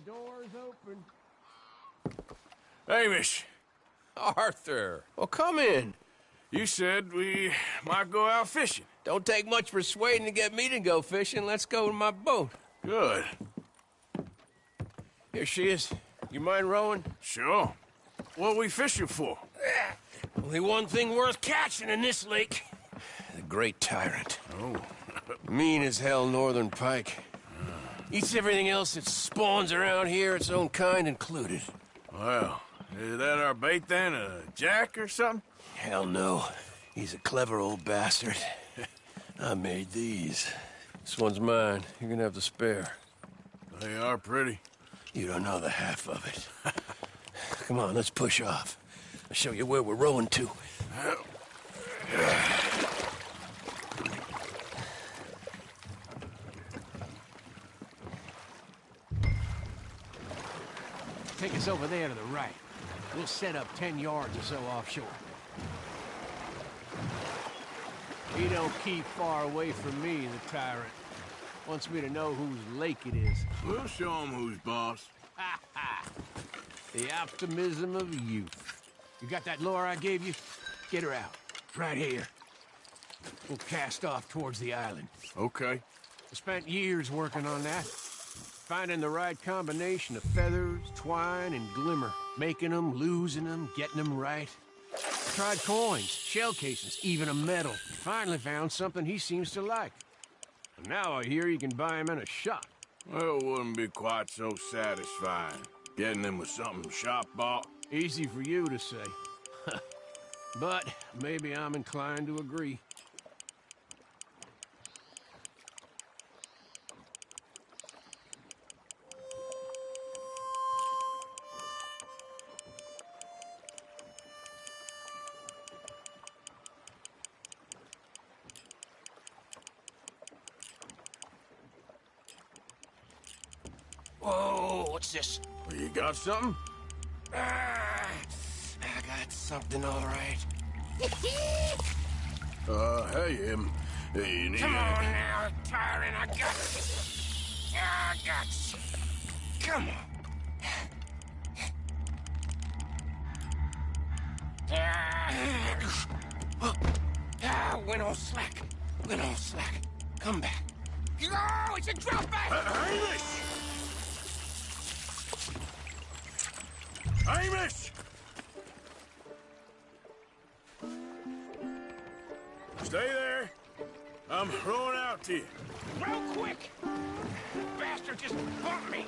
door's open. Hamish, Arthur, well, come in. you said we might go out fishing. Don't take much persuading to get me to go fishing. Let's go to my boat. Good. Here she is. You mind rowing? Sure. What are we fishing for? Only one thing worth catching in this lake. The great tyrant. Oh. Mean as hell northern pike. Eats everything else that spawns around here, its own kind included. Well, is that our bait then? A jack or something? Hell no. He's a clever old bastard. I made these. This one's mine. You're gonna have to spare. They are pretty. You don't know the half of it. Come on, let's push off. I'll show you where we're rowing to. Take us over there to the right. We'll set up 10 yards or so offshore. He don't keep far away from me, the tyrant. Wants me to know whose lake it is. We'll show him who's boss. Ha ha! The optimism of youth. You got that lure I gave you? Get her out. Right here. We'll cast off towards the island. Okay. I spent years working on that. Finding the right combination of feathers, twine, and glimmer. Making them, losing them, getting them right. Tried coins, shell cases, even a medal. Finally found something he seems to like. And now I hear you can buy him in a shop. Well, it wouldn't be quite so satisfying. Getting them with something shop bought. Easy for you to say. But maybe I'm inclined to agree. Whoa, what's this? Well, you got something? Ah, I got something all right. Hey, you need Come on anything? now, tyrant, I got you. I got you. Come on. Went all slack. Went all slack. Come back. Oh, it's a drop back! Hamish! Hamish! Stay there. I'm rowing out to you. Real quick! Bastard just bumped me!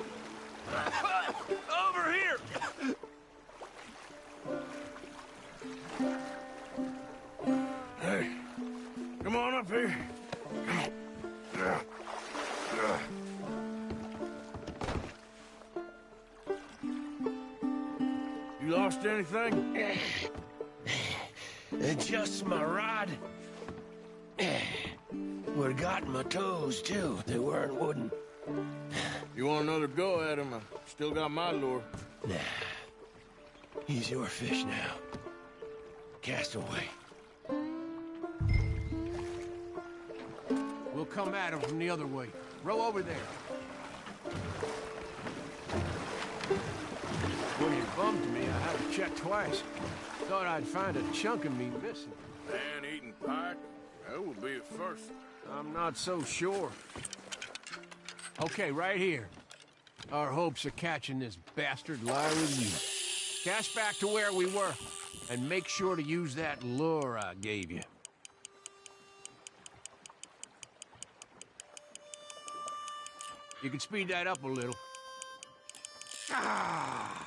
Over here! Hey, come on up here. You lost anything? Just my rod. Would've gotten my toes, too. They weren't wooden. You want another go at him? I still got my lure. Nah. He's your fish now. Cast away. We'll come at him from the other way. Row over there. When you bumped me, I had to check twice. Thought I'd find a chunk of me missing. Man-eating pike? That would be a first. I'm not so sure. Okay, right here. Our hopes of catching this bastard lie with you. Cast back to where we were, and make sure to use that lure I gave you. You can speed that up a little. Ah!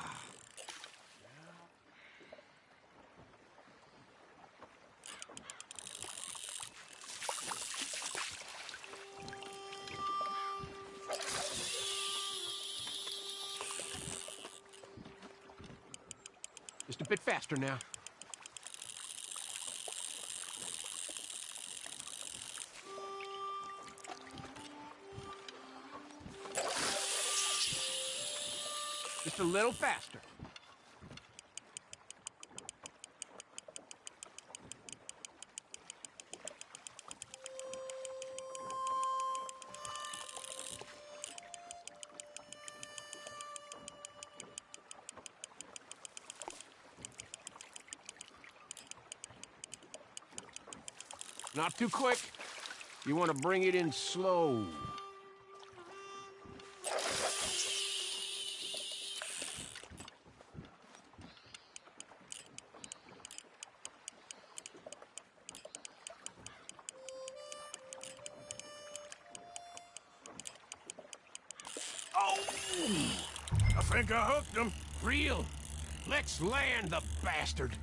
Just a bit faster now. Just a little faster. Not too quick. You want to bring it in slow. Oh! I think I hooked him. Reel. Let's land the bastard.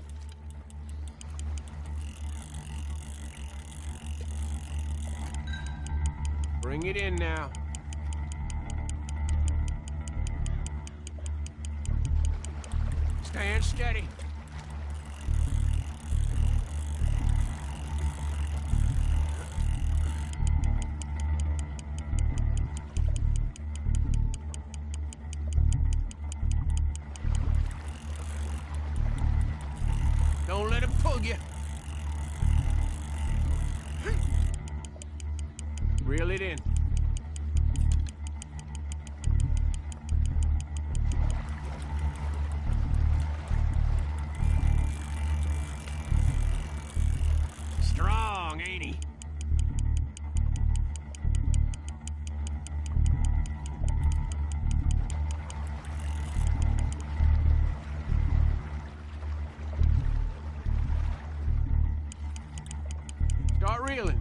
Bring it in now. Stand steady. Don't let him pull you. Reel it in. Strong, ain't he? Start reeling.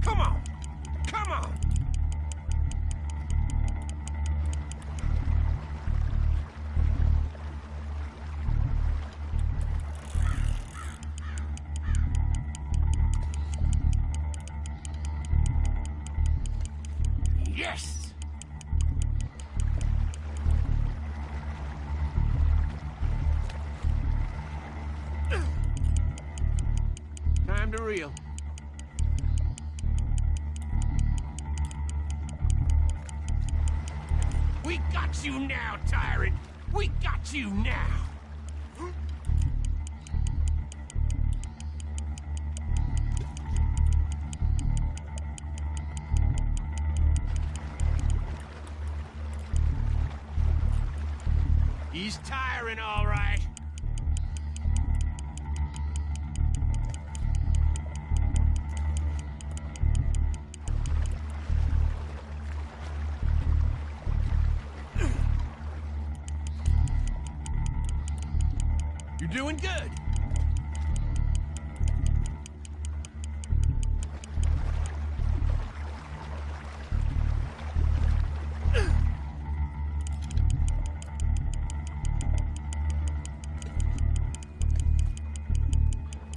Come on. Come on. Yes. Time to reel. We got you now, tyrant! We got you now! He's tiring, all right. You're doing good.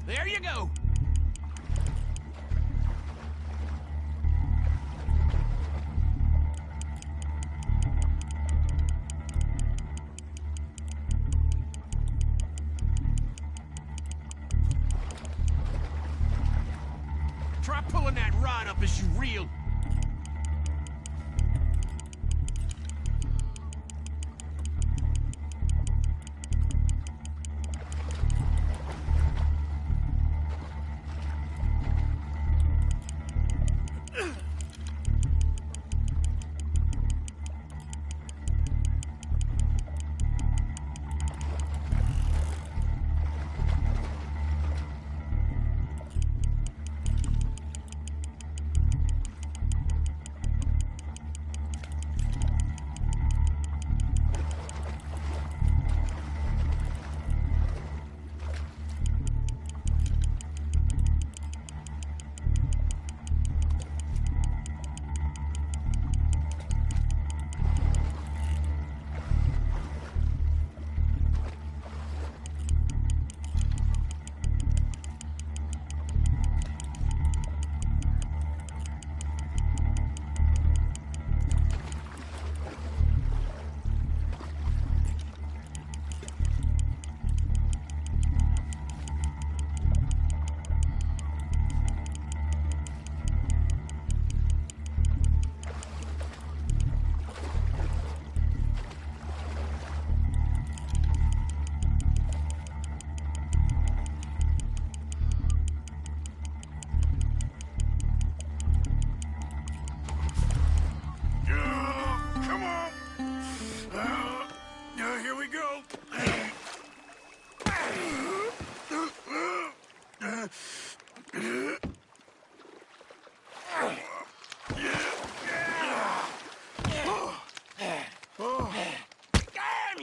There you go. Try pulling that rod up as you reel.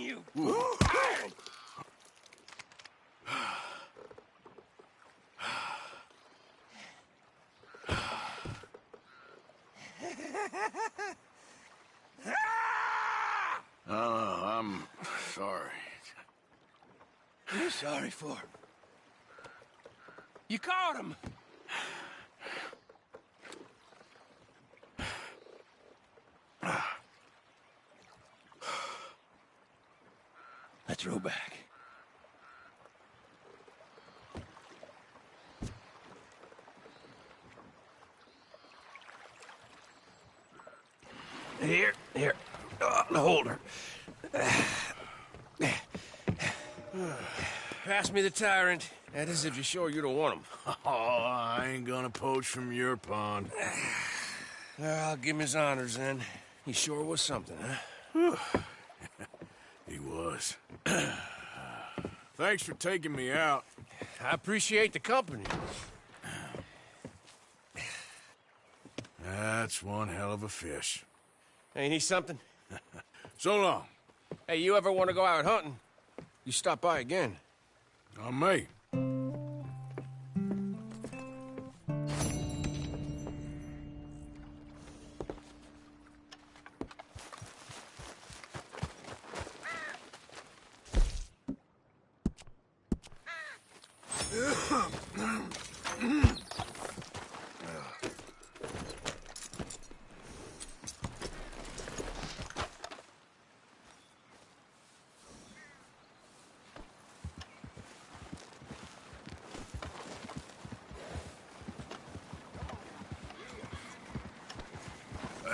you! I'm sorry. What are you sorry for? You caught him! Let's row back. Here. The holder. Pass me the tyrant. That is if you're sure you don't want him. Oh, I ain't gonna poach from your pond. I'll give him his honors then. He sure was something, huh? He was. Thanks for taking me out. I appreciate the company. That's one hell of a fish. Ain't he something? So long. Hey, you ever want to go out hunting? You stop by again. On me.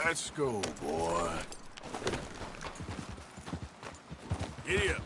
Let's go, boy. Giddy up.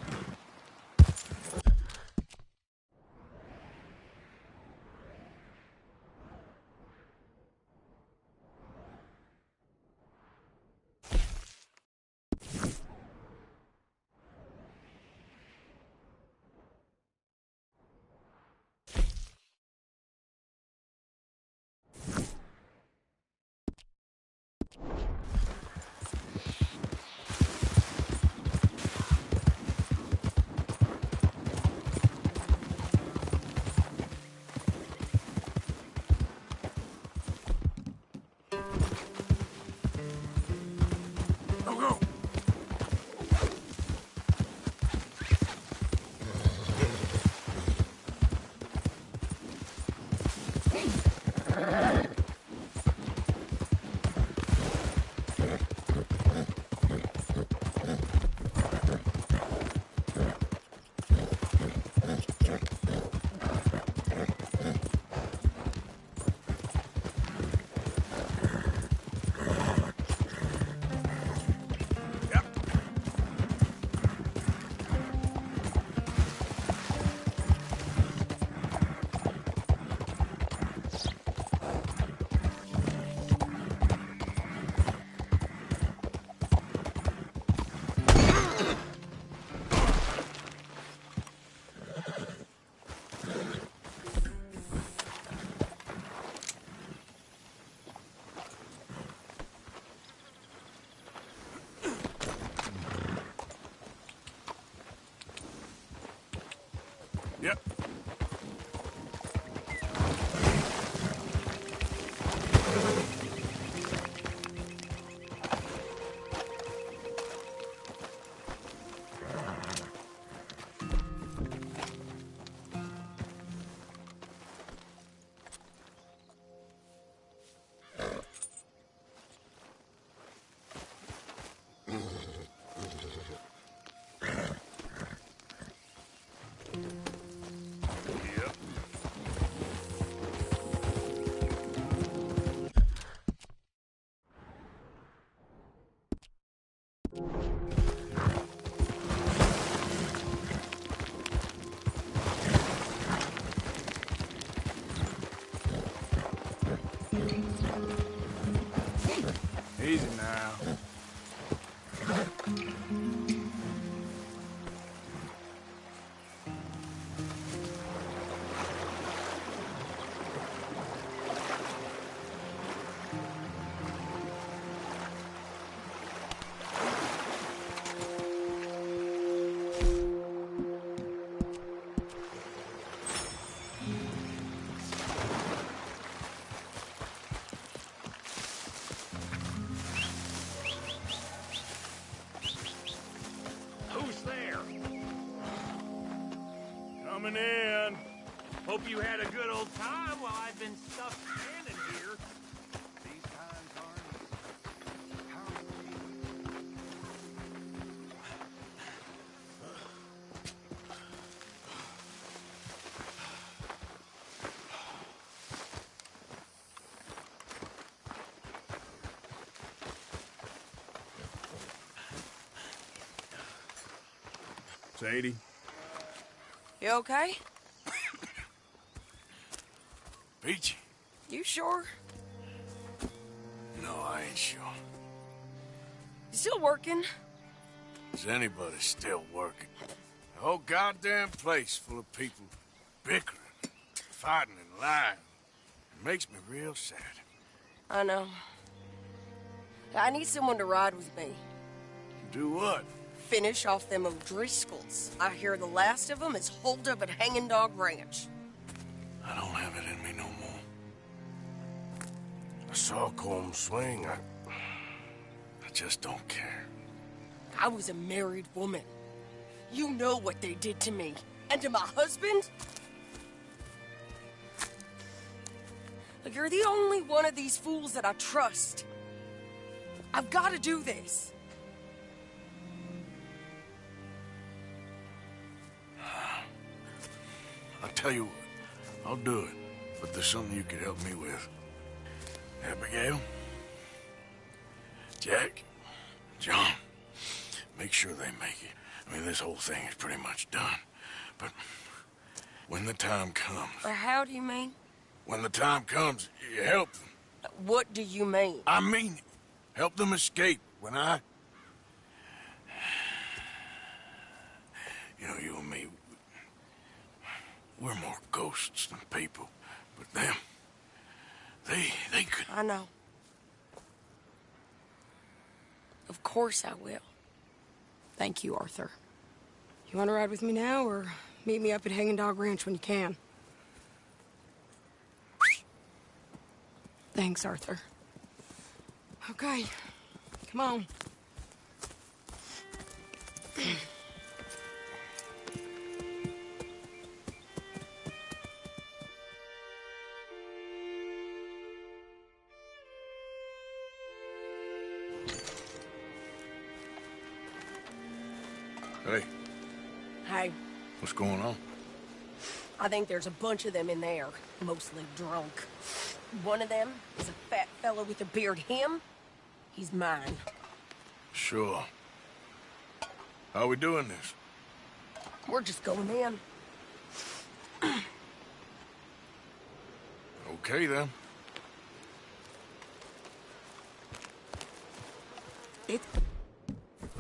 Go. Yep. coming in. Hope you had a good old time while I've been stuck standing here. These times aren't how Sadie? You okay? Peachy? You sure? No, I ain't sure. You still working? Is anybody still working? The whole goddamn place full of people bickering, fighting and lying. It makes me real sad. I know. I need someone to ride with me. Do what? Finish off them O'Driscolls. I hear the last of them is holed up at Hanging Dog Ranch. I don't have it in me no more. I saw Colm swing. I just don't care. I was a married woman. You know what they did to me. And to my husband? Look, you're the only one of these fools that I trust. I've got to do this. I'll tell you what. I'll do it. But there's something you could help me with. Abigail? Jack? John? Make sure they make it. I mean, this whole thing is pretty much done. But when the time comes... How do you mean? When the time comes, you help them. What do you mean? I mean it. Help them escape. When I... You know, you and me... We're more ghosts than people. But them... They could... I know. Of course I will. Thank you, Arthur. You want to ride with me now, or meet me up at Hanging Dog Ranch when you can? Thanks, Arthur. Okay, come on. Hey, Hey, what's going on? I think there's a bunch of them in there, mostly drunk. One of them is a fat fellow with a beard. Him, he's mine. Sure. How are we doing this? We're just going in. Okay, then. It's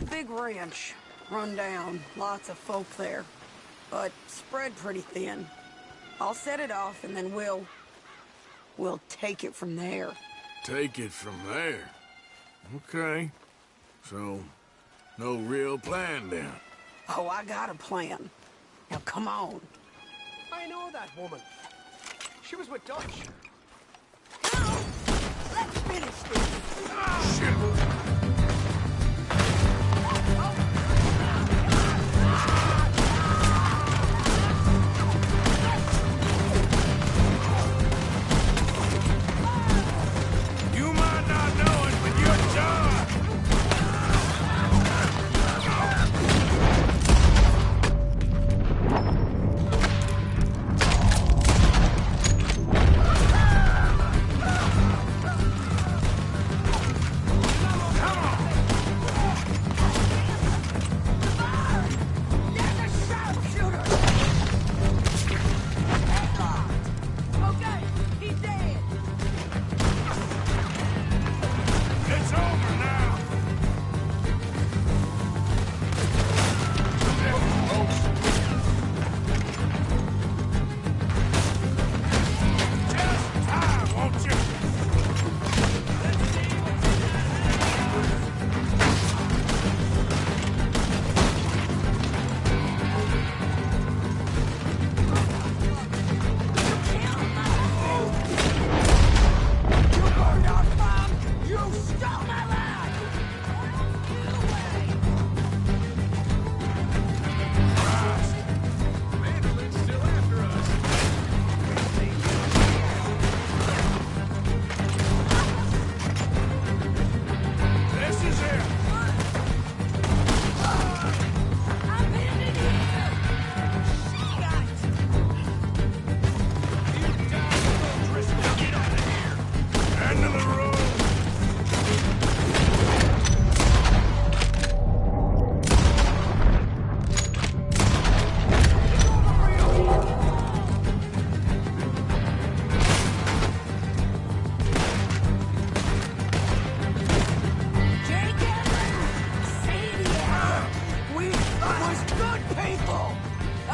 a big ranch, run down, lots of folk there, but spread pretty thin. I'll set it off and then we'll take it from there. Take it from there. Okay. So, no real plan then. Oh, I got a plan. Now come on. I know that woman. She was with Dutch. Let's finish this. Shit! You might not know it, but you're done!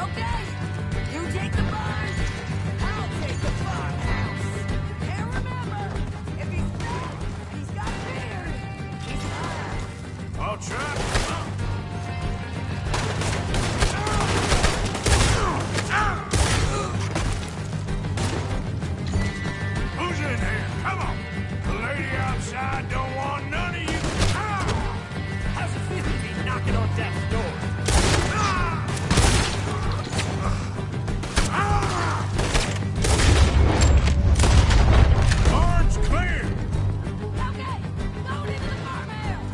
Okay, you take the barn, I'll take the farmhouse. And remember, if he's fat and he's got a beard, he's mine. I'll try. Who's in here? Come on. The lady outside don't want none of you. How's it feel to be knocking on death's door? Barn's clear. Okay, going into the farmhouse.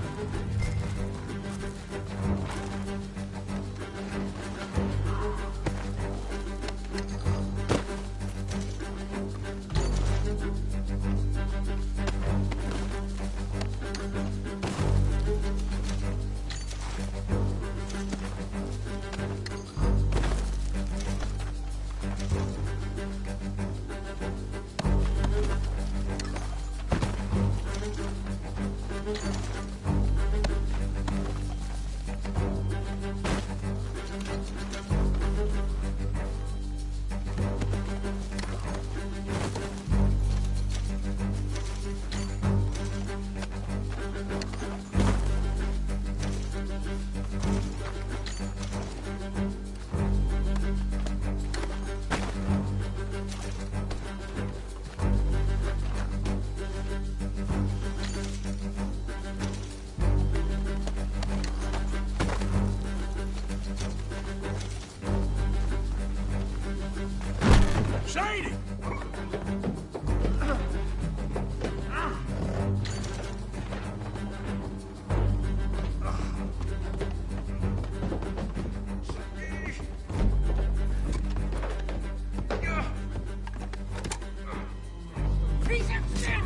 Sadie! Piece of shit!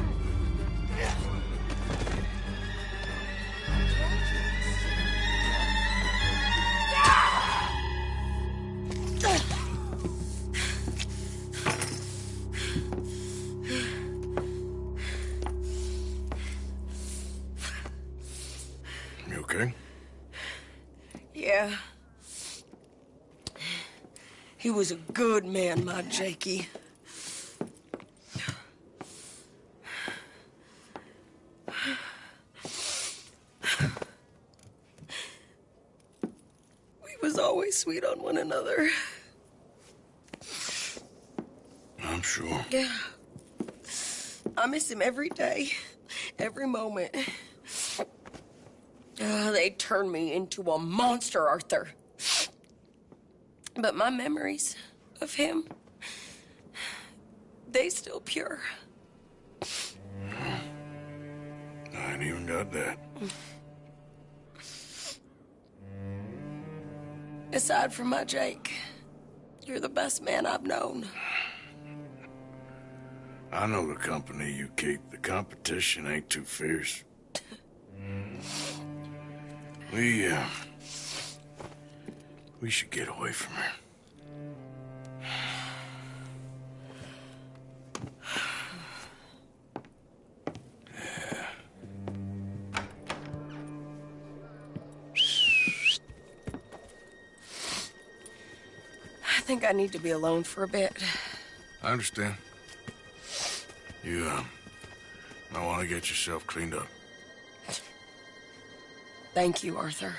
You okay? Yeah. He was a good man, my Jakey. We was always sweet on one another. I'm sure. Yeah. I miss him every day, every moment. They turned me into a monster, Arthur. But my memories of him, they still pure. I ain't even got that. Aside from my Jake, you're the best man I've known. I know the company you keep. The competition ain't too fierce. We should get away from here. I think I need to be alone for a bit. I understand. You, might want to get yourself cleaned up. Thank you, Arthur.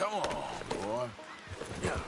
Come on, boy. Yeah.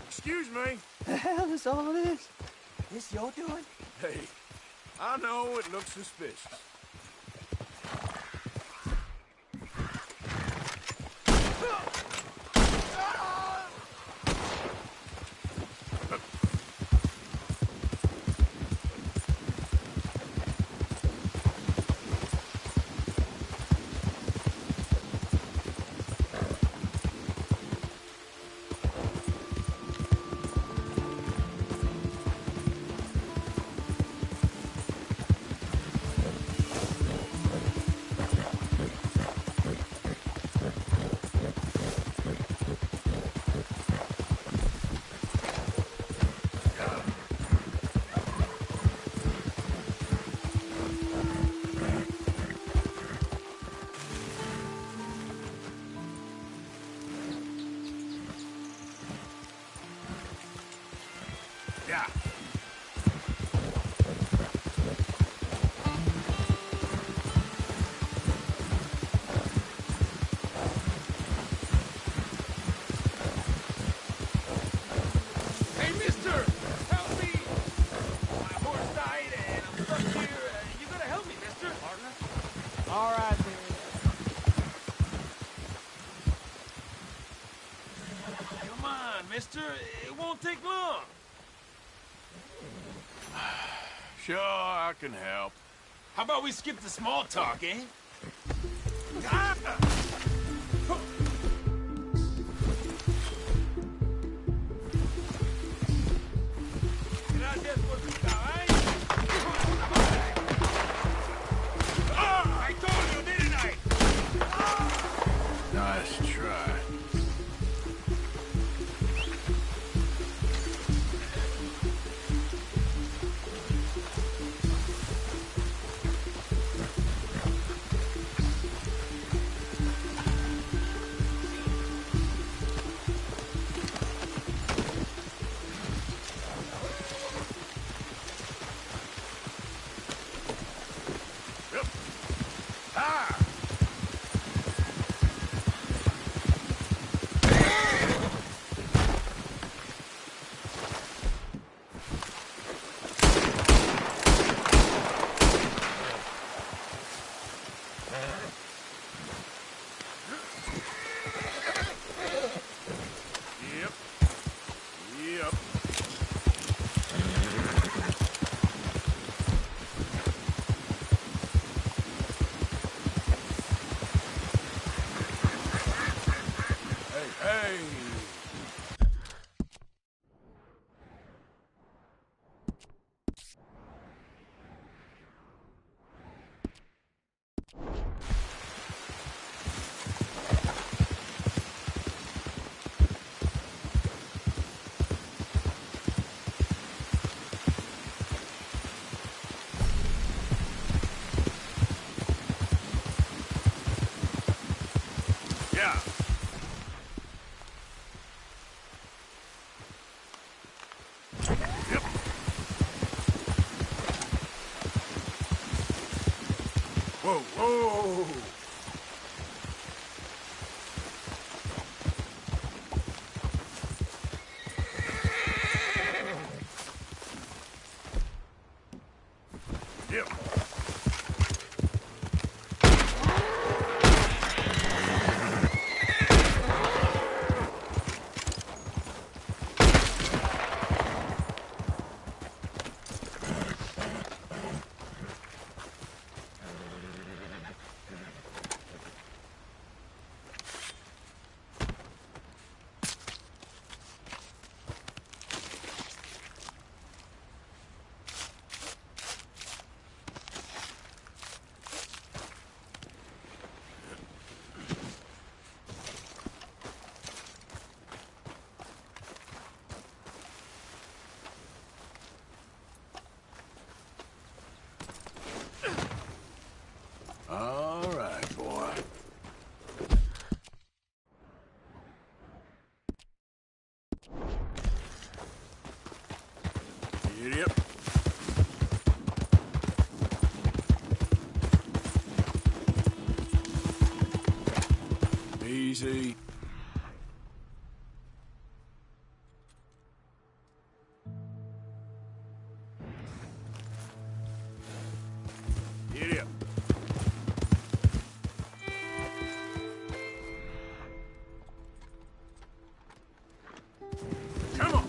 Excuse me. The hell is all this? This your doing? Hey, I know it looks suspicious. Yeah. Hey, mister! Help me! My horse died and I'm stuck here. You gotta help me, mister. Partner? All right, then. Come on, mister. It won't take long. Sure, I can help. How about we skip the small talk, eh? Gracias por tu caballo. I told you, didn't I? Nice try. Hey! Yeah. Yep. Whoa, whoa! Yep. All right, boy. Yep. Easy. Yep. Come on.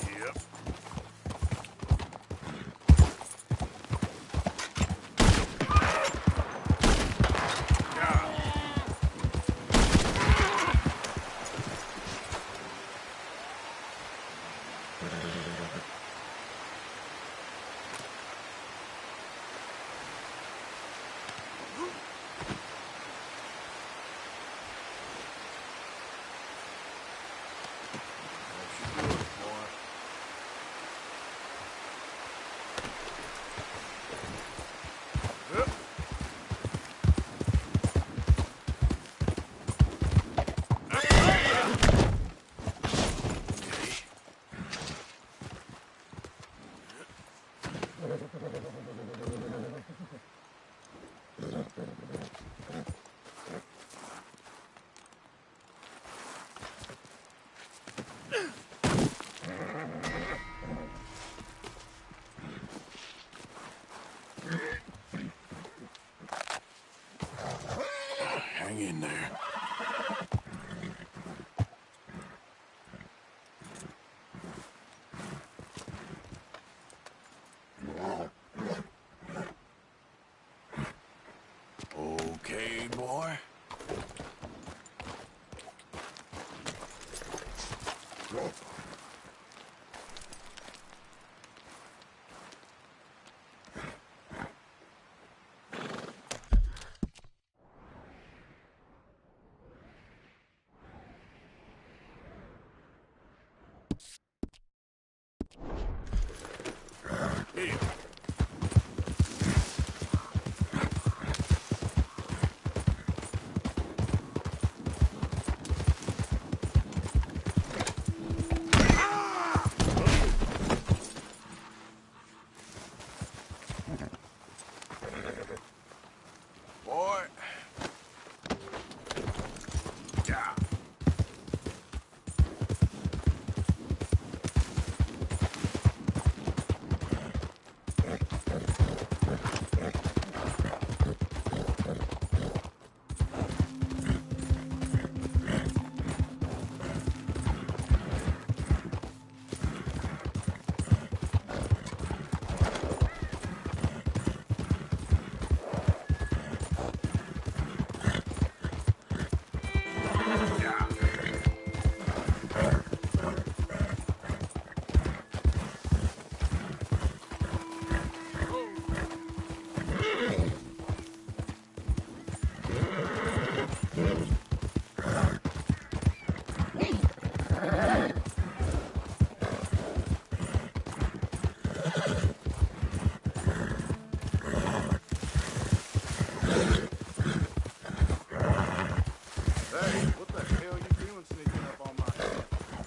Yep. Yeah. Hang in there. Okay, boy. Here. Boy. Yeah.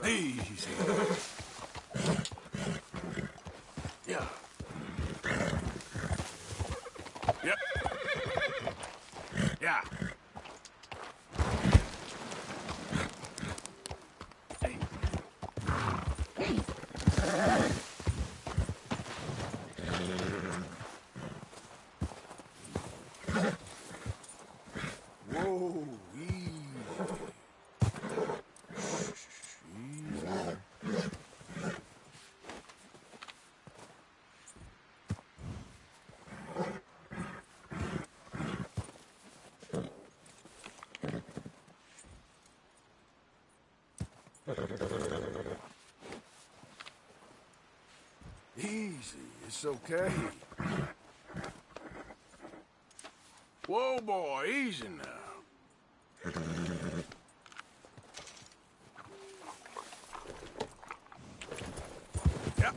Easy. Yeah. Yep. Yeah. Whoa, easy. Easy, it's okay. Whoa, boy, easy now. Yep.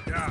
Yeah.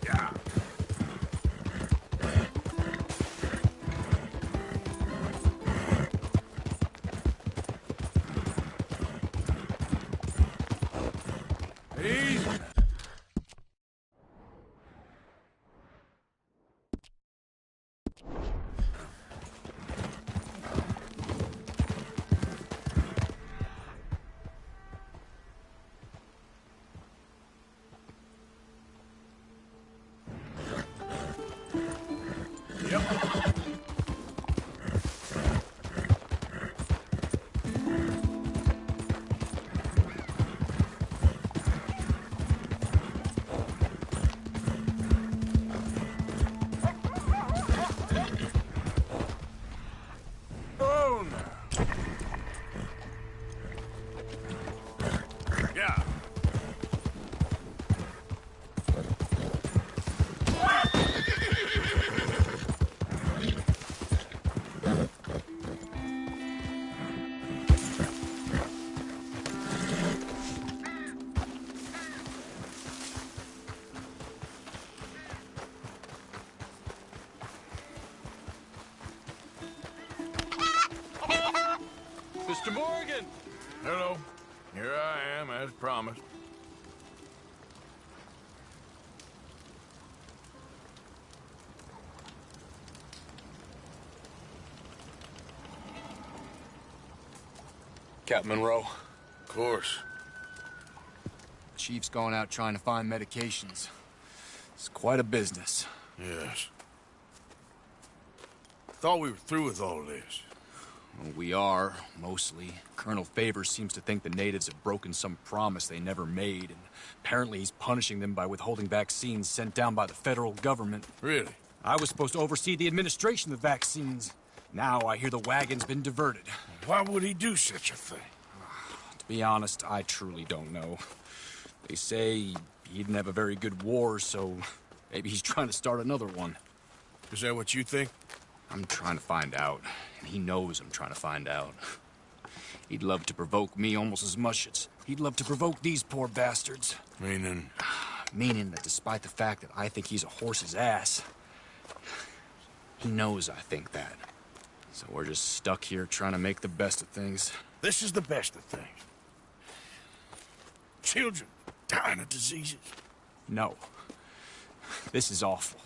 Yeah. Easy. Yep. Oh, no. Yeah. Mr. Morgan! Hello. Here I am, as promised. Captain Monroe. Of course. Chief's gone out trying to find medications. It's quite a business. Yes. Thought we were through with all this. Well, we are, mostly. Colonel Favors seems to think the natives have broken some promise they never made, and apparently he's punishing them by withholding vaccines sent down by the federal government. Really? I was supposed to oversee the administration of the vaccines. Now I hear the wagon's been diverted. Why would he do such a thing? To be honest, I truly don't know. They say he didn't have a very good war, so maybe he's trying to start another one. Is that what you think? I'm trying to find out, and he knows I'm trying to find out. He'd love to provoke me almost as much as he'd love to provoke these poor bastards. Meaning? Meaning that despite the fact that I think he's a horse's ass, he knows I think that. So we're just stuck here trying to make the best of things. This is the best of things. Children dying of diseases. No. This is awful.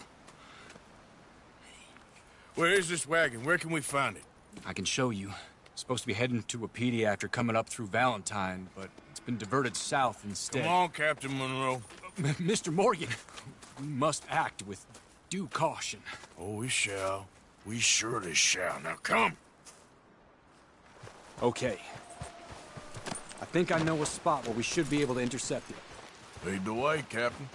Where is this wagon? Where can we find it? I can show you. Supposed to be heading to Wapiti after coming up through Valentine, but it's been diverted south instead. Come on, Captain Monroe. Mr. Morgan, we must act with due caution. Oh, we shall. We surely shall. Now come. Okay. I think I know a spot where we should be able to intercept it. Lead the way, Captain.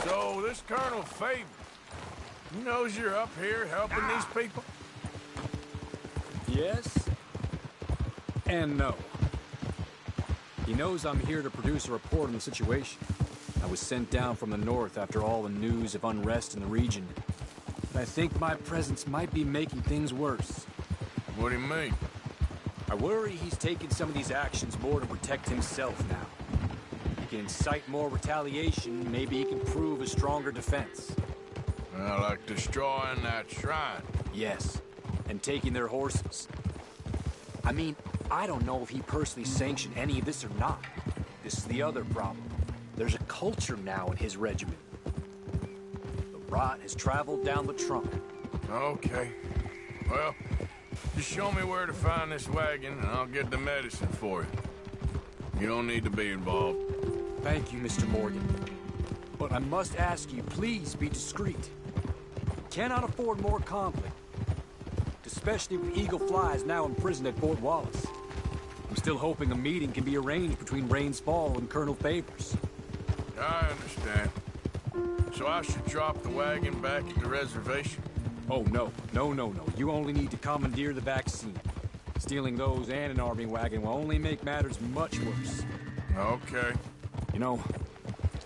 So, this Colonel Favor, he knows you're up here helping these people? Yes. And no. He knows I'm here to produce a report on the situation. I was sent down from the north after all the news of unrest in the region. But I think my presence might be making things worse. What do you mean? I worry he's taking some of these actions more to protect himself now. He can incite more retaliation, maybe he can prove a stronger defense. Well, like destroying that shrine. Yes, and taking their horses. I mean, I don't know if he personally sanctioned any of this or not. This is the other problem. There's a culture now in his regiment. The rot has traveled down the trunk. Okay. Well, just show me where to find this wagon, and I'll get the medicine for you. You don't need to be involved. Thank you, Mr. Morgan. But I must ask you, please be discreet. Cannot afford more conflict. Especially with Eagle Flies now imprisoned at Fort Wallace. I'm still hoping a meeting can be arranged between Rains Fall and Colonel Favors. I understand. So I should drop the wagon back at the reservation? Oh, no. No. You only need to commandeer the vaccine. Stealing those and an army wagon will only make matters much worse. Okay. You know,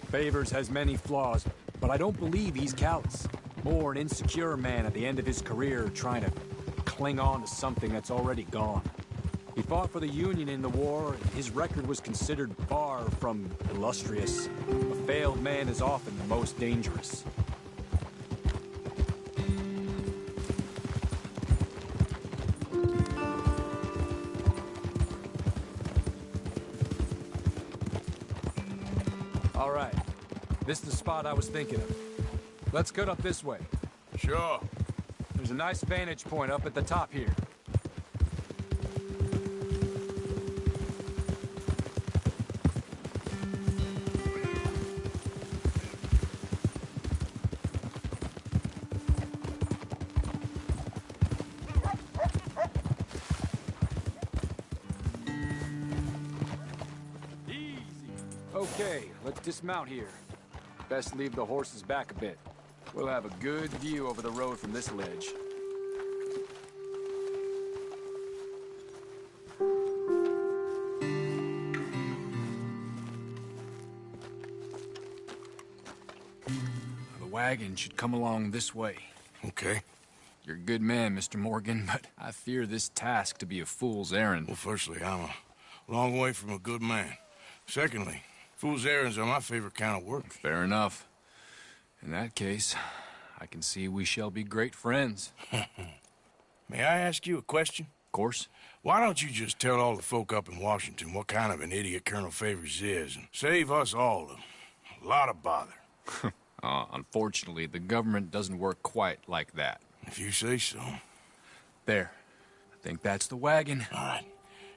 Favors has many flaws, but I don't believe he's callous. More an insecure man at the end of his career trying to cling on to something that's already gone. He fought for the Union in the war, and his record was considered far from illustrious. A failed man is often the most dangerous. All right. This is the spot I was thinking of. Let's cut up this way. Sure. There's a nice vantage point up at the top here. Easy. Okay, let's dismount here. Best leave the horses back a bit. We'll have a good view over the road from this ledge. The wagon should come along this way. Okay. You're a good man, Mr. Morgan, but I fear this task to be a fool's errand. Well, firstly, I'm a long way from a good man. Secondly, fool's errands are my favorite kind of work. Fair enough. In that case, I can see we shall be great friends. May I ask you a question? Of course. Why don't you just tell all the folk up in Washington what kind of an idiot Colonel Favors is and save us all a lot of bother? Unfortunately, the government doesn't work quite like that. If you say so. There. I think that's the wagon. All right.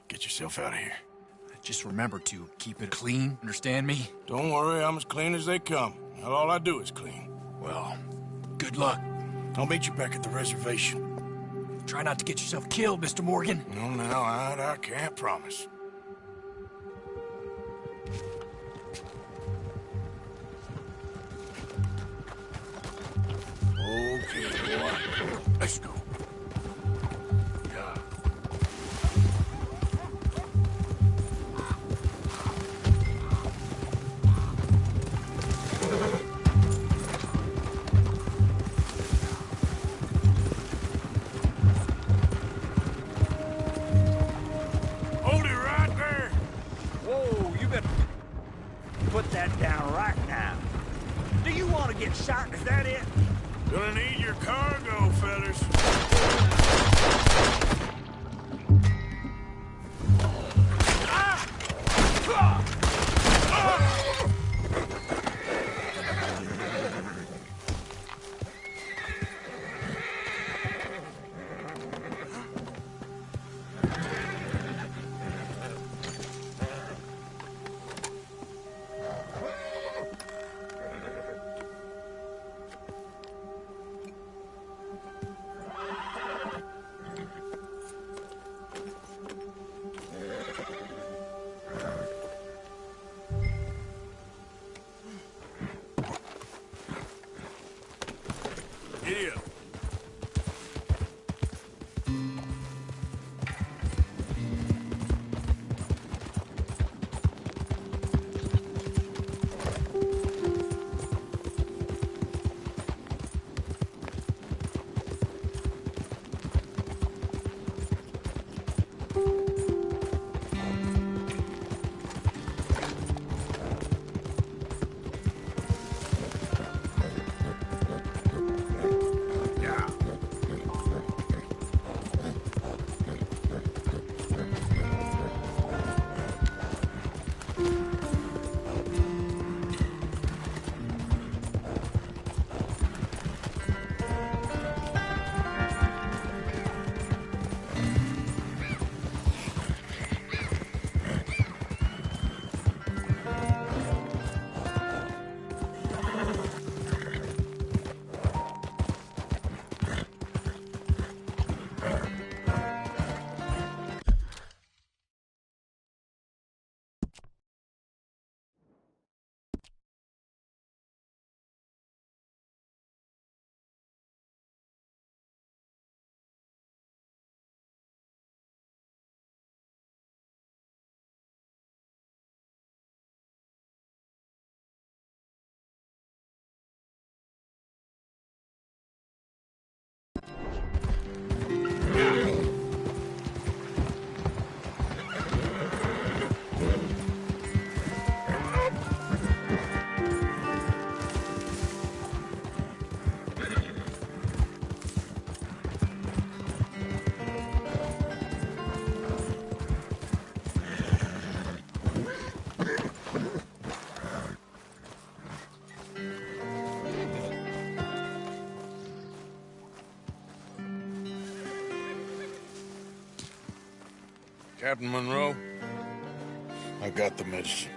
Get yourself out of here. Just remember to keep it clean, understand me? Don't worry, I'm as clean as they come. Not all I do is clean. Well, good luck. I'll meet you back at the reservation. Try not to get yourself killed, Mr. Morgan. No, I can't promise. Okay, boy. Let's go. Yeah. want to get shot, is that it? Gonna need your cargo, fellas. Giddy up. Captain Monroe, I got the medicine.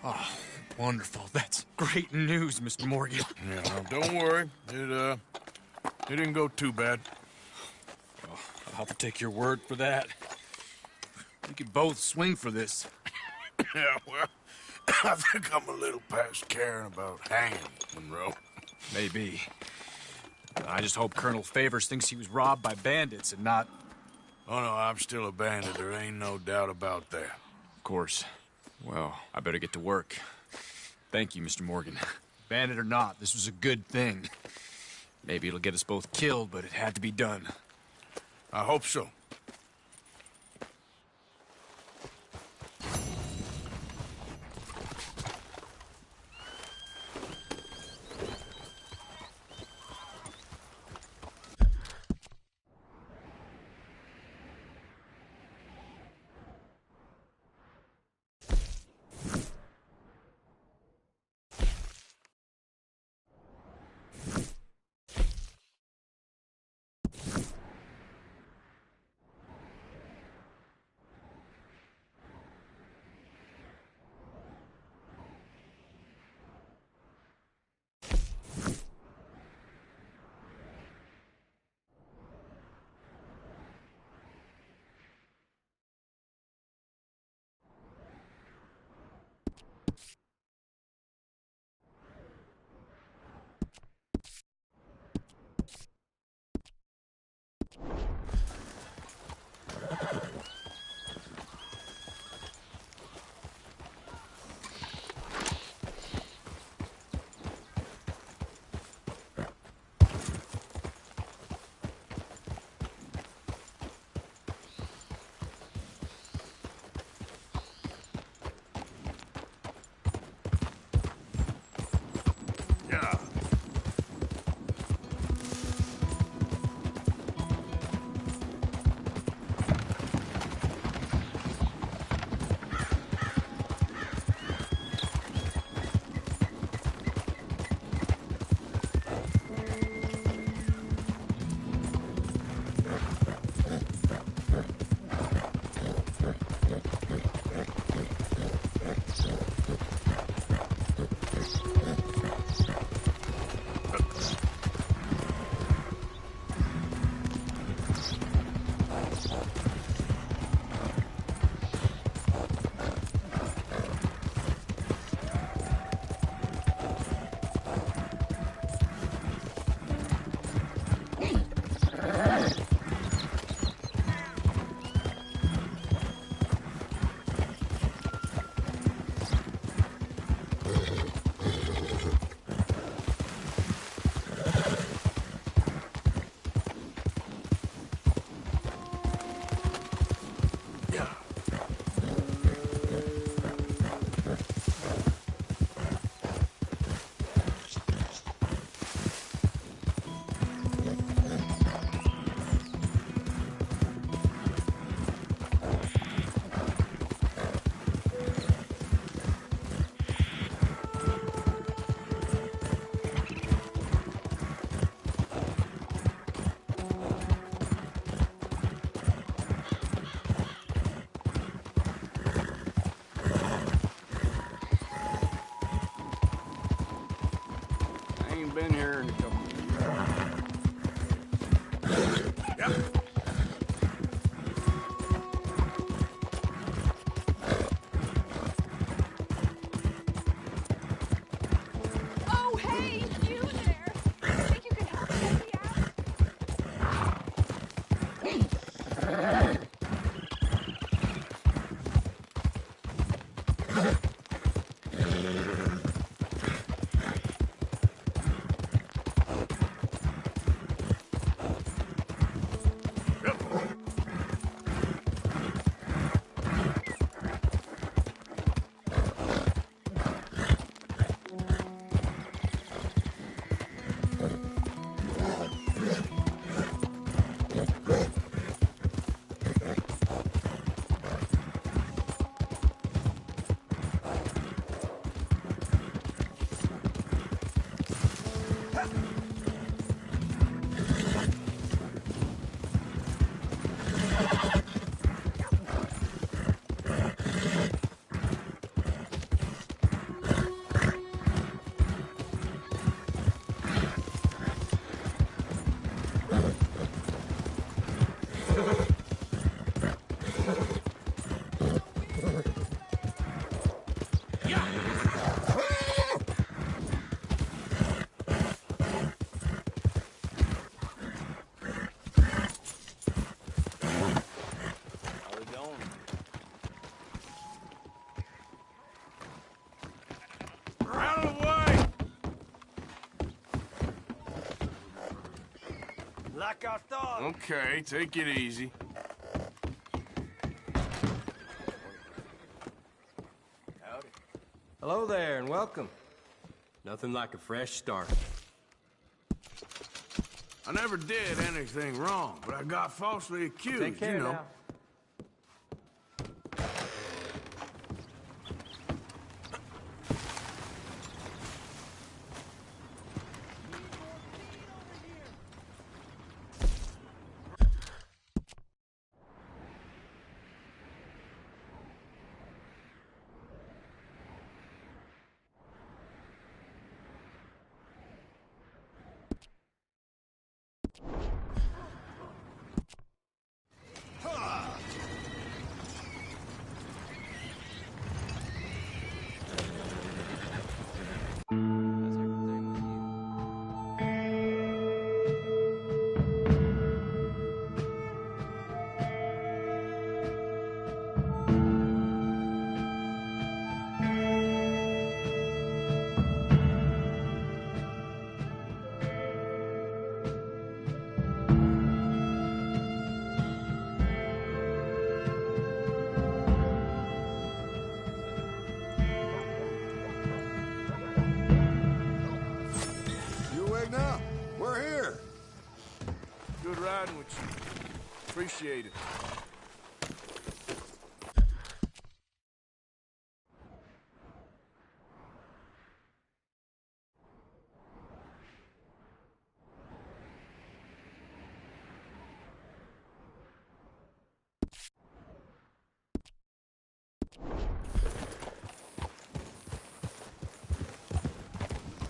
Oh, wonderful. That's great news, Mr. Morgan. Yeah, now don't worry. It didn't go too bad. Oh, I'll take your word for that. We could both swing for this. Yeah, well, I think I'm a little past caring about hanging, Monroe. Maybe. I just hope Colonel Favors thinks he was robbed by bandits and not... Oh, no, I'm still a bandit. There ain't no doubt about that. Of course. Well, I better get to work. Thank you, Mr. Morgan. Bandit or not, this was a good thing. Maybe it'll get us both killed, but it had to be done. I hope so. ain't been here in a couple. Yep. Oh, hey, you there! Think you can help me out? How we going? Out of the way! Like I thought. Okay, take it easy. Howdy. Hello there, and welcome. Nothing like a fresh start. I never did anything wrong, but I got falsely accused, Take care you know. now. You awake now? We're here. Good riding with you. Appreciate it.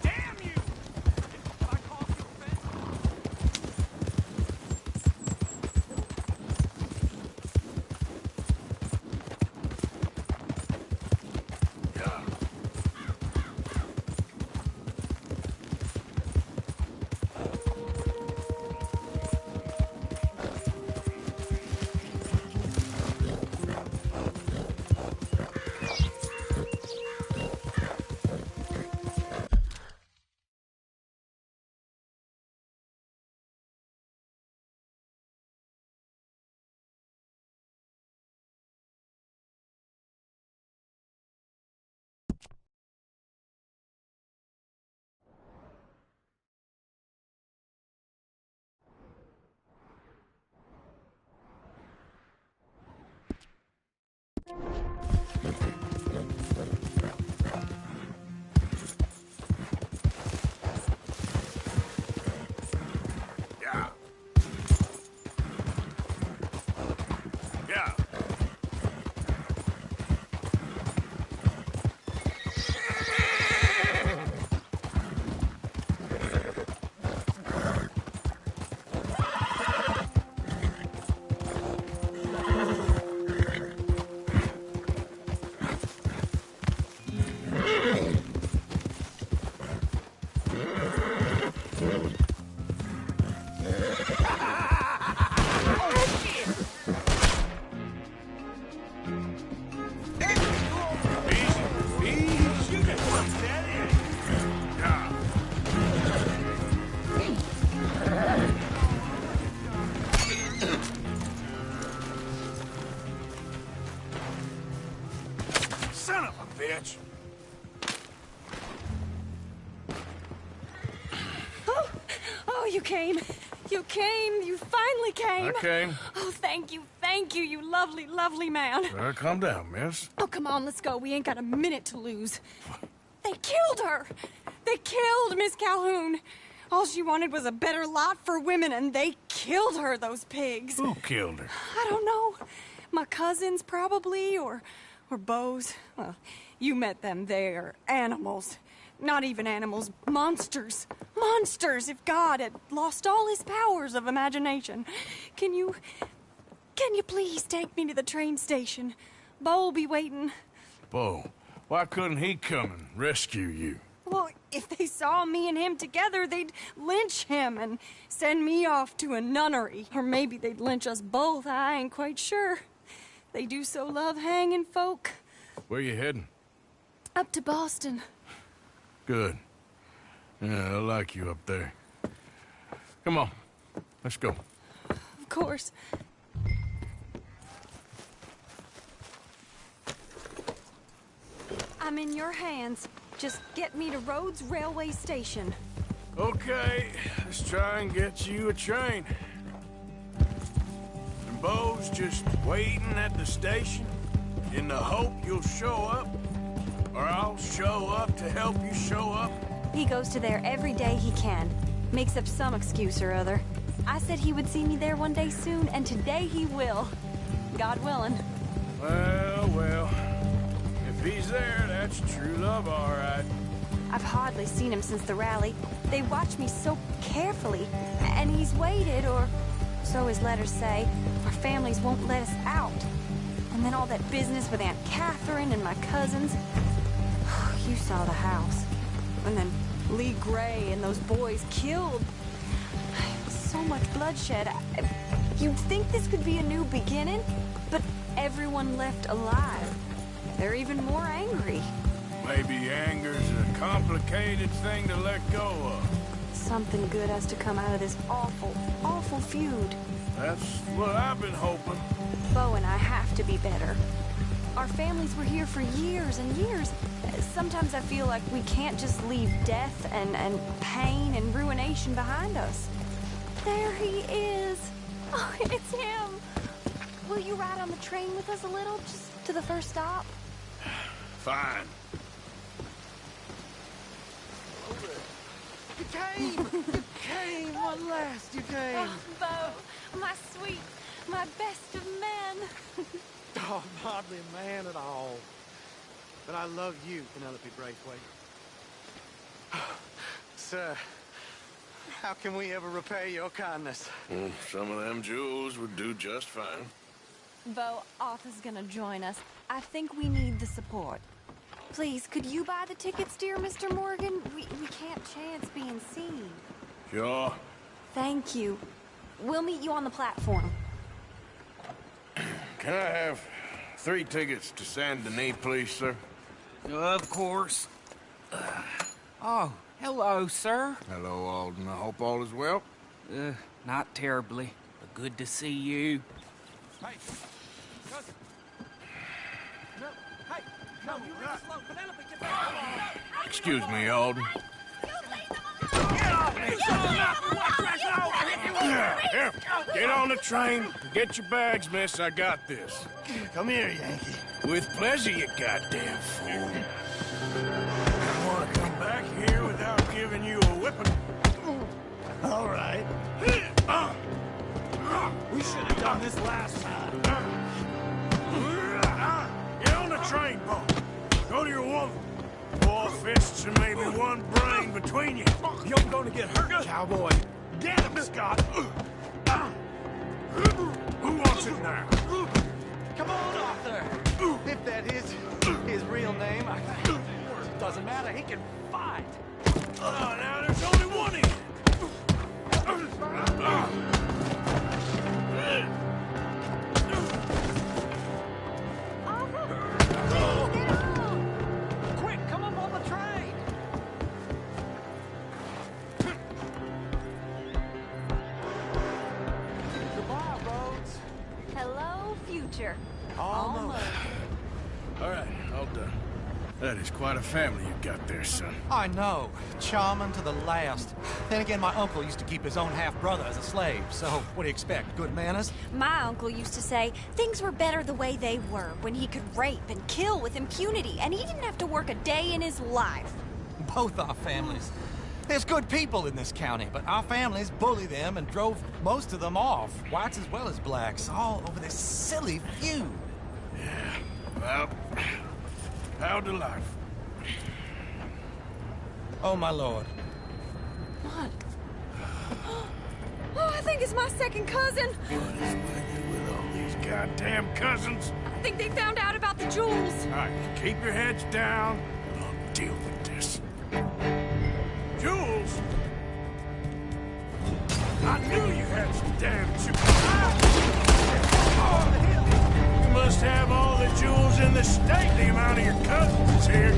Damn you! If I call you a fence. Son of a bitch! Oh, you came. You came. You finally came. I came. Oh, thank you, you lovely, lovely man. Calm down, miss. Oh, come on, let's go. We ain't got a minute to lose. They killed her. They killed Miss Calhoun. All she wanted was a better lot for women, and they killed her, those pigs. Who killed her? I don't know. My cousins, probably, or Beau's. Well, you met them. They're animals. Not even animals. Monsters. Monsters, if God had lost all his powers of imagination. Can you please take me to the train station? Beau'll be waiting. Beau, why couldn't he come and rescue you? Well, if they saw me and him together, they'd lynch him and send me off to a nunnery. Or maybe they'd lynch us both. I ain't quite sure. They do so love hanging folk. Where you heading? Up to Boston. Good. Yeah, I like you up there. Come on, let's go. Of course. I'm in your hands. Just get me to Rhodes Railway Station. Okay, let's try and get you a train. And Beau's just waiting at the station in the hope you'll show up, or I'll show up to help you show up. He goes to there every day he can. Makes up some excuse or other. I said he would see me there one day soon, and today he will. God willing. Well, if he's there, that's true love, all right. I've hardly seen him since the rally. They watch me so carefully, and he's waited, or so his letters say. Our families won't let us out. And then all that business with Aunt Catherine and my cousins. You saw the house. And then Lee Gray and those boys killed. So much bloodshed. You'd think this could be a new beginning, but everyone left alive. They're even more angry. Maybe anger's a complicated thing to let go of. Something good has to come out of this awful, awful feud. That's what I've been hoping. Beau and I have to be better. Our families were here for years and years. Sometimes I feel like we can't just leave death and pain and ruination behind us. There he is. Oh, it's him. Will you ride on the train with us a little, just to the first stop? Fine. You came! You came! At last, you came! Oh, Beau, my sweet, my best of men. Oh, I'm hardly a man at all. But I love you, Penelope Braithwaite. Sir, how can we ever repay your kindness? Some of them jewels would do just fine. Beau, Arthur's gonna join us. I think we need the support. Please, could you buy the tickets, dear Mr. Morgan? We can't chance being seen. Sure. Thank you. We'll meet you on the platform. Can I have 3 tickets to Saint Denis, please, sir? Of course. Oh, hello, sir. Hello, Alden. I hope all is well. Not terribly, but good to see you. Hey, cousin. No, hey, no, you really slow. Penelope, get back. Excuse me, Alden. Here, get on the train. Get your bags, miss. I got this. Come here, Yankee. With pleasure, you goddamn fool. I want to come back here without giving you a whipping. All right. We should have done this last time. Get on the train, Bo. Go to your woman. 4 fists and maybe 1 brain between you. You're gonna get hurt, cowboy. Get him, Scott. Who wants it now? Come on, Arthur. If that is his real name, Doesn't matter, he can fight. Oh, now there's only one of you. future. Almost. All right, all done. That is quite a family you got there, son. I know. Charming to the last. Then again, my uncle used to keep his own half-brother as a slave, so what do you expect? Good manners? My uncle used to say things were better the way they were, when he could rape and kill with impunity, and he didn't have to work a day in his life. Both our families. There's good people in this county, but our families bullied them and drove most of them off, whites as well as blacks, all over this silly feud. Yeah, well, how to life. Oh, my lord. What? Oh, I think it's my second cousin. What is with all these goddamn cousins? I think they found out about the jewels. All right, keep your heads down. I'll deal with this. Jules? I knew you had some damn jewels. You must have all the jewels in the state. The amount of your cousins is here.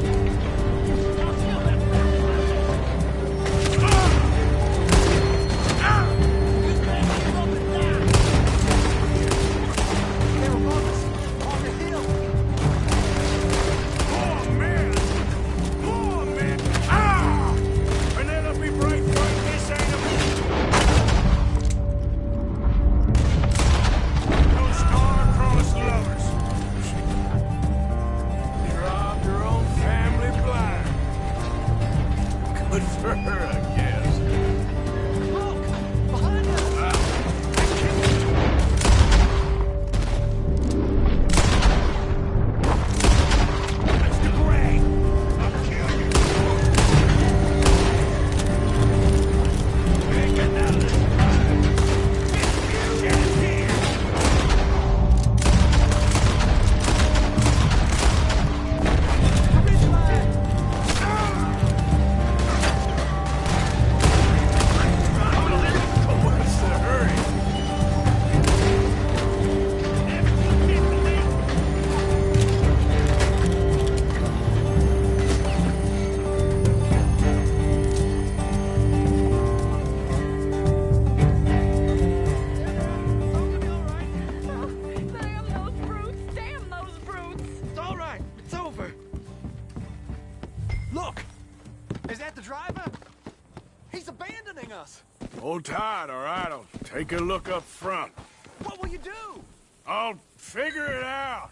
Hold tight, all right? I'll take a look up front. What will you do? I'll figure it out.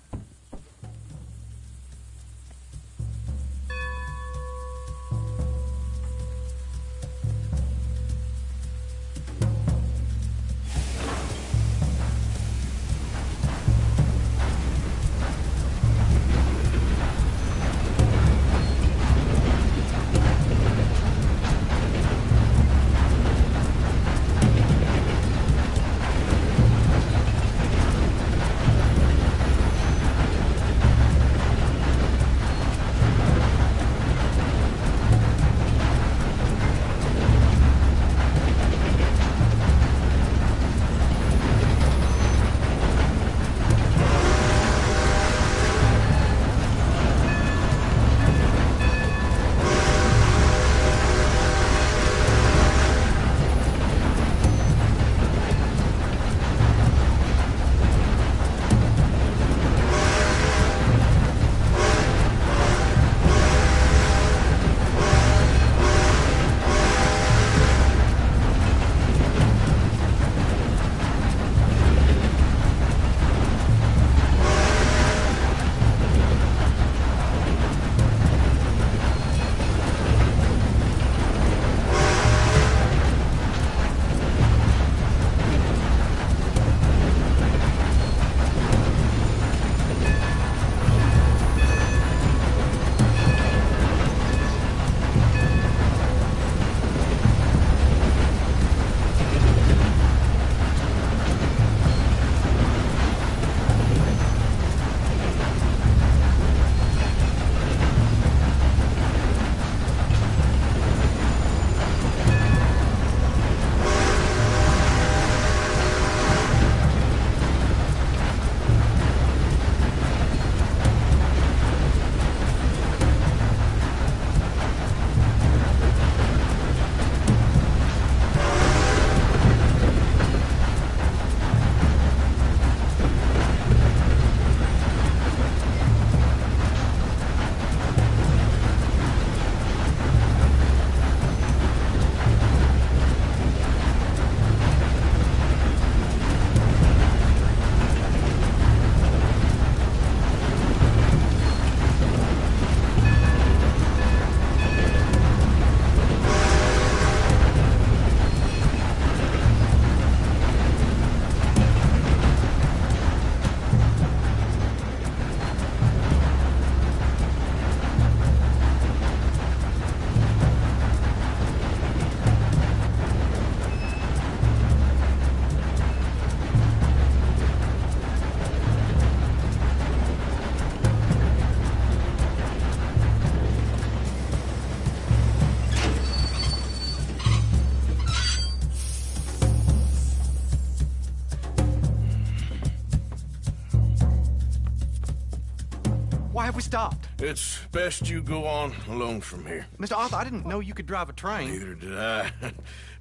Why have we stopped? It's best you go on alone from here. Mr. Arthur, I didn't know you could drive a train. Neither did I.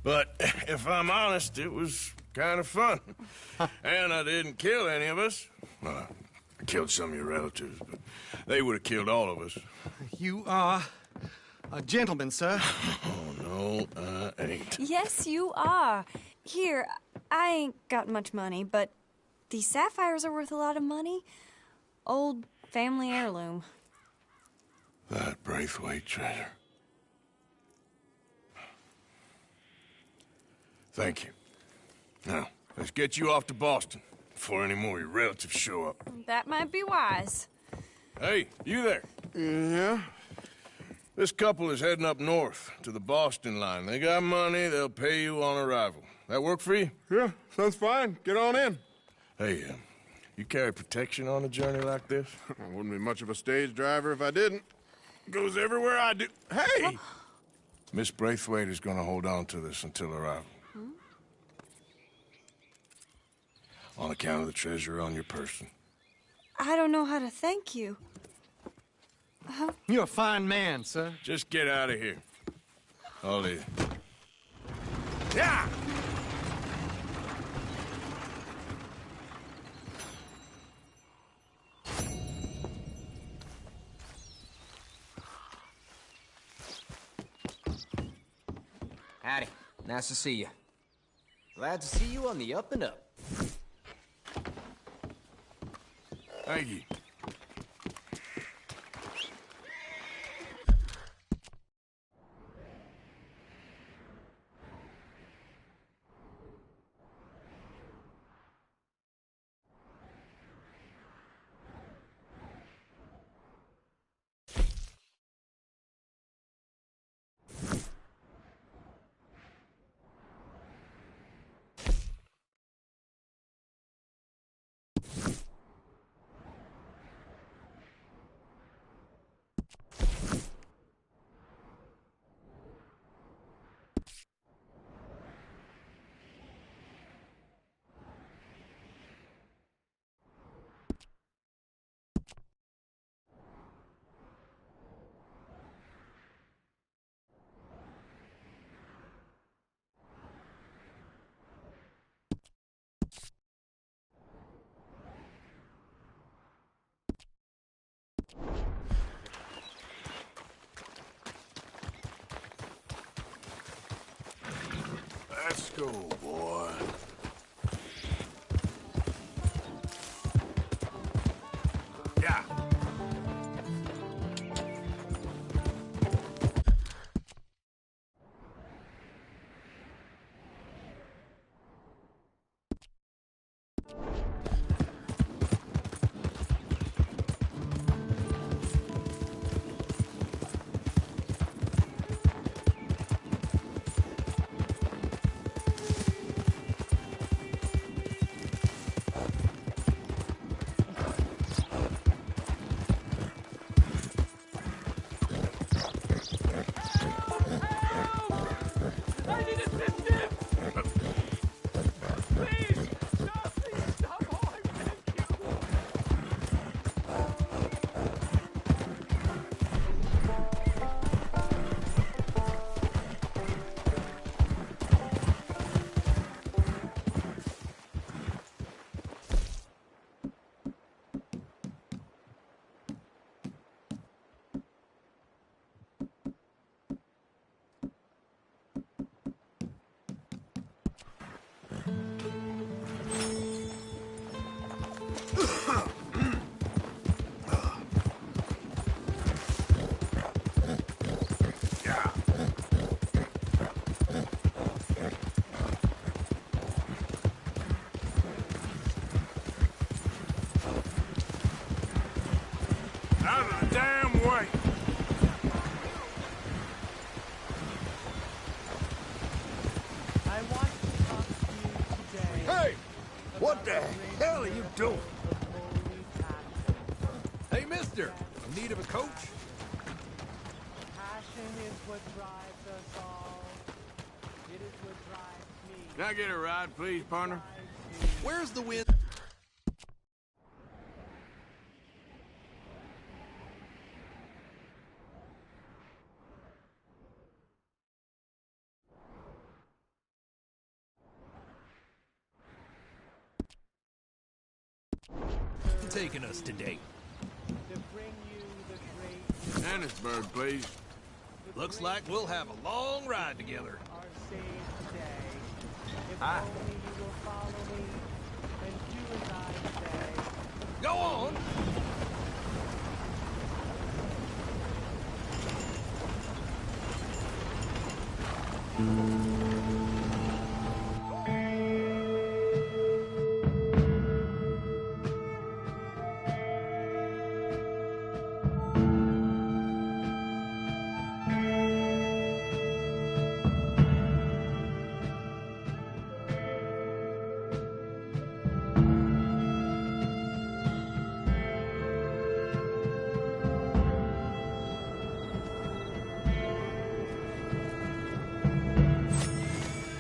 But if I'm honest, it was kind of fun. And I didn't kill any of us. Well, I killed some of your relatives, but they would have killed all of us. You are a gentleman, sir. Oh, no, I ain't. Yes, you are. Here, I ain't got much money, but these sapphires are worth a lot of money. Old family heirloom. That Braithwaite treasure. Thank you. Now, let's get you off to Boston before any more of your relatives show up. That might be wise. Hey, you there? Yeah? This couple is heading up north to the Boston line. They got money, they'll pay you on arrival. That work for you? Yeah, sounds fine. Get on in. Hey, you carry protection on a journey like this? I wouldn't be much of a stage driver if I didn't. Goes everywhere I do. Hey! Miss Braithwaite is going to hold on to this until arrival. On account of the treasure on your person. I don't know how to thank you. You're a fine man, sir. Just get out of here. I'll leave. Yeah! Howdy. Nice to see you. Glad to see you on the up and up. Thank you. Let's go, boy. Yeah. Out of the damn way! I want to talk to you today. Hey! What the hell are you doing? Hey, mister! In need of a coach? Passion is what drives us all. It is what drives me. Can I get a ride, please, partner? Where's the wind? taking us today? Johannesburg, please. Looks like we'll have a long ride together. Hi. Go on!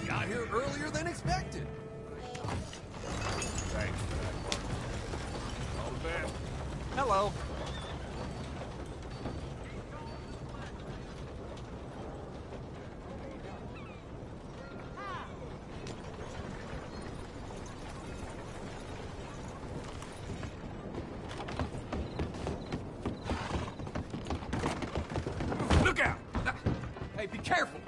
Got here earlier than expected. Thanks for that, partner. All the best. Hello. Look out! Hey, be careful.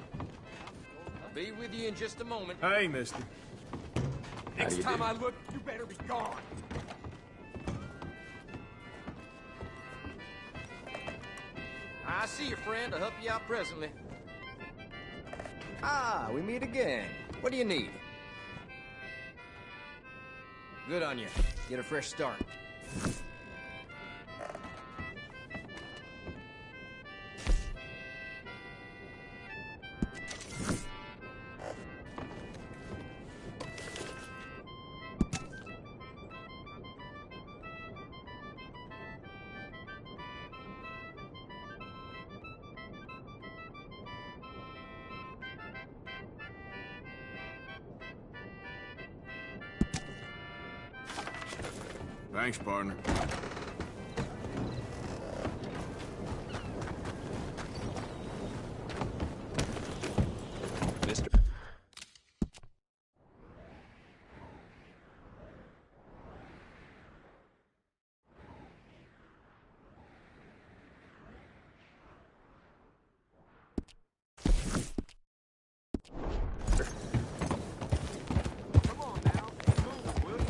I'll be with you in just a moment. Hey, mister. Next time I look, you better be gone. I see your friend. I'll help you out presently. Ah, we meet again. What do you need? Good on you. Get a fresh start. Thanks, partner. Mister. Come on now. Move, will you?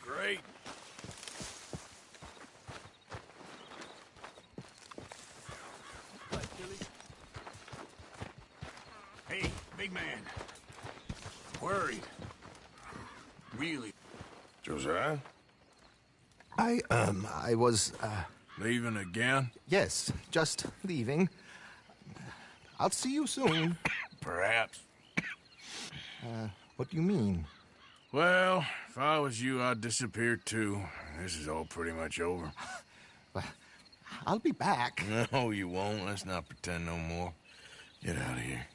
Great. Hey, big man. Worried. Really. Josiah? I was, Leaving again? yes, just leaving. I'll see you soon. Perhaps. What do you mean? Well, if I was you, I'd disappear too. This is all pretty much over. Well, I'll be back. No, you won't. Let's not pretend no more. Get out of here.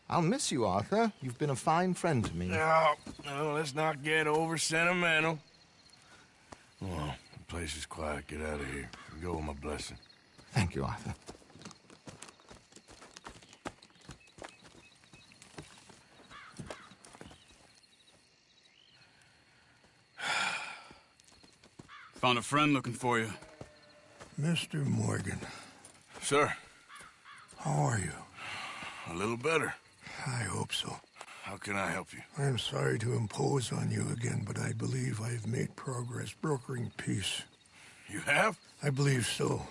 I'll miss you, Arthur. You've been a fine friend to me. No, let's not get over sentimental. Well, the place is quiet. Get out of here. Go with my blessing. Thank you, Arthur. Found a friend looking for you. Mr. Morgan. Sir. How are you? A little better. I hope so. How can I help you? I'm sorry to impose on you again, but I believe I've made progress brokering peace. You have? I believe so.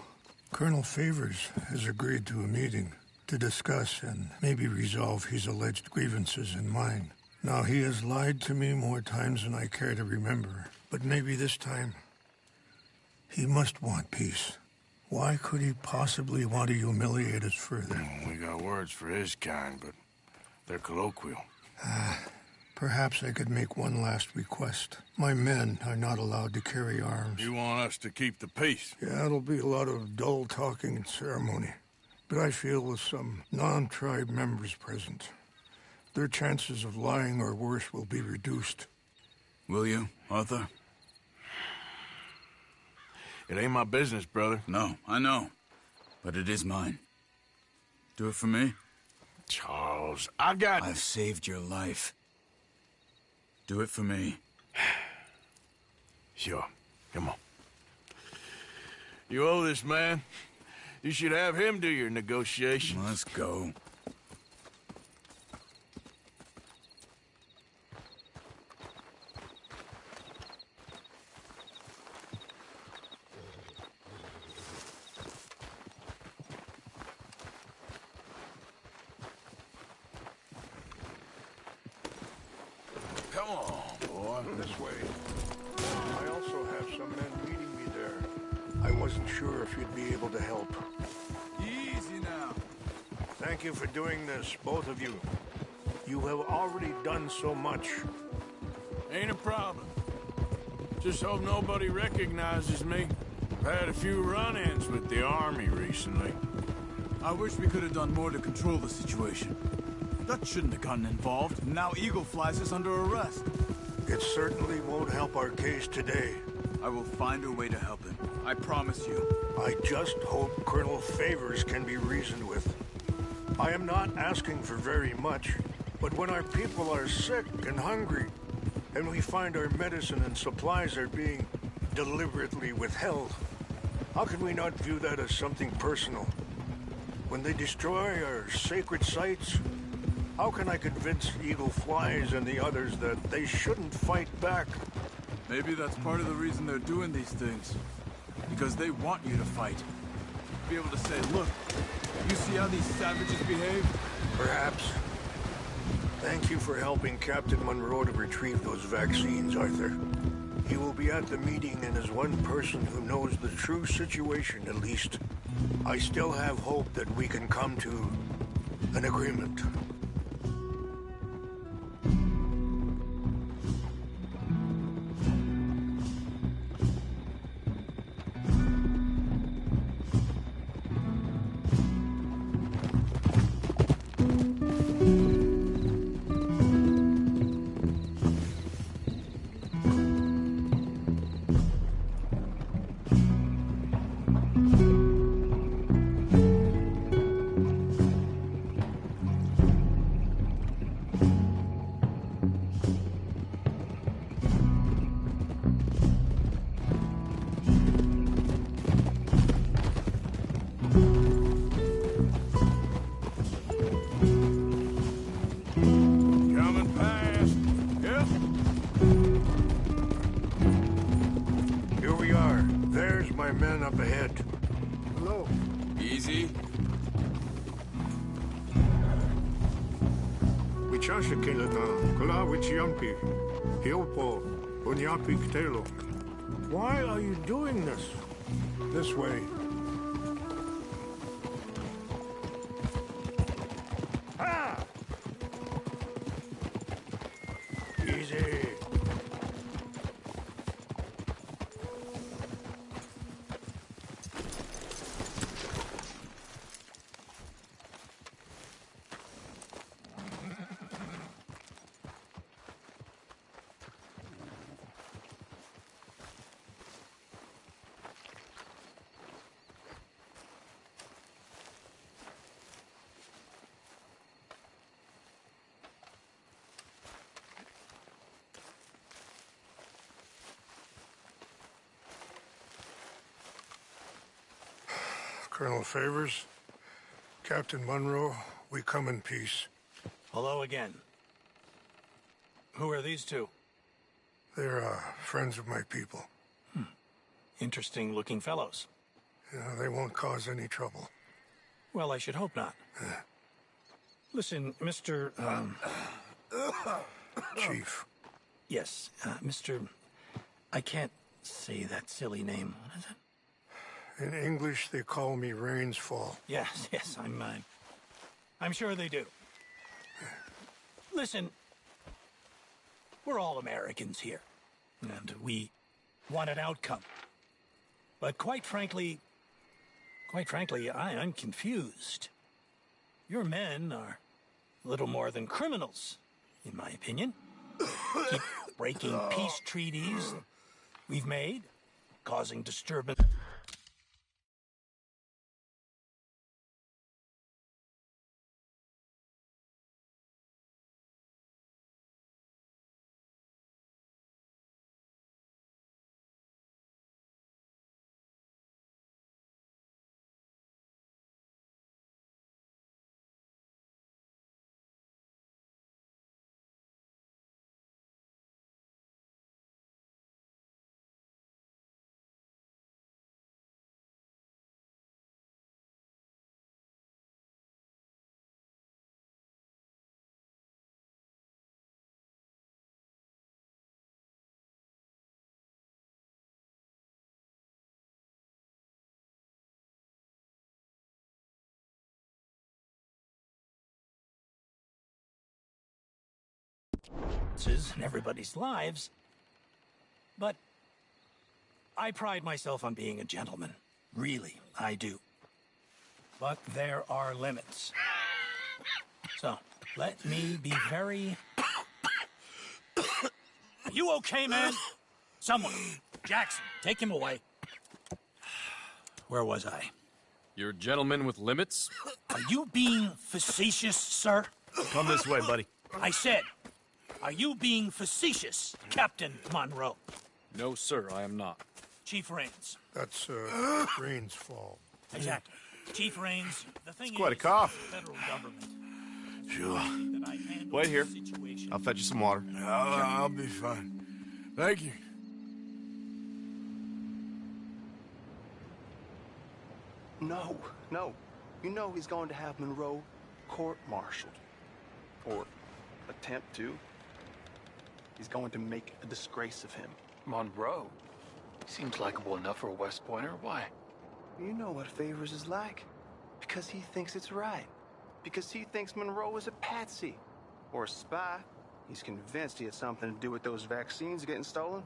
Colonel Favors has agreed to a meeting to discuss and maybe resolve his alleged grievances and mine. Now, he has lied to me more times than I care to remember, but maybe this time he must want peace. Why could he possibly want to humiliate us further? We got words for his kind, but they're colloquial. Perhaps I could make one last request. My men are not allowed to carry arms. You want us to keep the peace? Yeah, it'll be a lot of dull talking and ceremony. But I feel with some non-tribe members present, their chances of lying or worse will be reduced. Will you, Arthur? It ain't my business, brother. No, I know. But it is mine. Do it for me? Charles, I've saved your life. Do it for me. Sure. Come on. You owe this man. You should have him do your negotiations. Let's go. Come on, boy. This way. I also have some men meeting me there. I wasn't sure if you'd be able to help. Easy now. Thank you for doing this, both of you. You have already done so much. Ain't a problem. Just hope nobody recognizes me. I've had a few run-ins with the army recently. I wish we could have done more to control the situation. Dutch shouldn't have gotten involved. Now Eagle flies us under arrest. It certainly won't help our case today. I will find a way to help him. I promise you. I just hope Colonel Favors can be reasoned with. I am not asking for very much, but when our people are sick and hungry, and we find our medicine and supplies are being deliberately withheld, how can we not view that as something personal? When they destroy our sacred sites, how can I convince Eagle Flies and the others that they shouldn't fight back? Maybe that's part of the reason they're doing these things. Because they want you to fight. Be able to say, look, you see how these savages behave? Perhaps. Thank you for helping Captain Monroe to retrieve those vaccines, Arthur. He will be at the meeting and is one person who knows the true situation, at least. I still have hope that we can come to an agreement. Up ahead. Hello. Easy. Why are you doing this? This way. Colonel Favors, Captain Monroe, we come in peace. Hello again. Who are these two? They're friends of my people. Interesting looking fellows. Yeah, they won't cause any trouble. Well, I should hope not. Listen, Mr. Chief. Yes, Mr. I can't say that silly name. What is it? In English, they call me Rains Fall. Yes, I'm sure they do. Listen, we're all Americans here, and we want an outcome. But quite frankly, I'm confused. Your men are a little more than criminals, in my opinion. Keep breaking peace treaties we've made, causing disturbance. In everybody's lives, but I pride myself on being a gentleman. Really, I do. But there are limits. So, let me be very... Are you okay, man? Someone. Jackson, take him away. Where was I? You're a gentleman with limits? Are you being facetious, sir? Come this way, buddy. I said... Are you being facetious, Captain Monroe? No, sir, I am not. Chief Rains. That's, Rains Fall. Exactly. Chief Rains, the thing It's quite a is, cough. the federal government. Sure. Wait here. I'll fetch you some water. I'll be fine. Thank you. No. You know he's going to have Monroe court-martialed. Or attempt to. He's going to make a disgrace of him. Monroe? Seems likable enough for a West Pointer. Why? You know what Favors is like. Because he thinks it's right. Because he thinks Monroe is a patsy. Or a spy. He's convinced he had something to do with those vaccines getting stolen.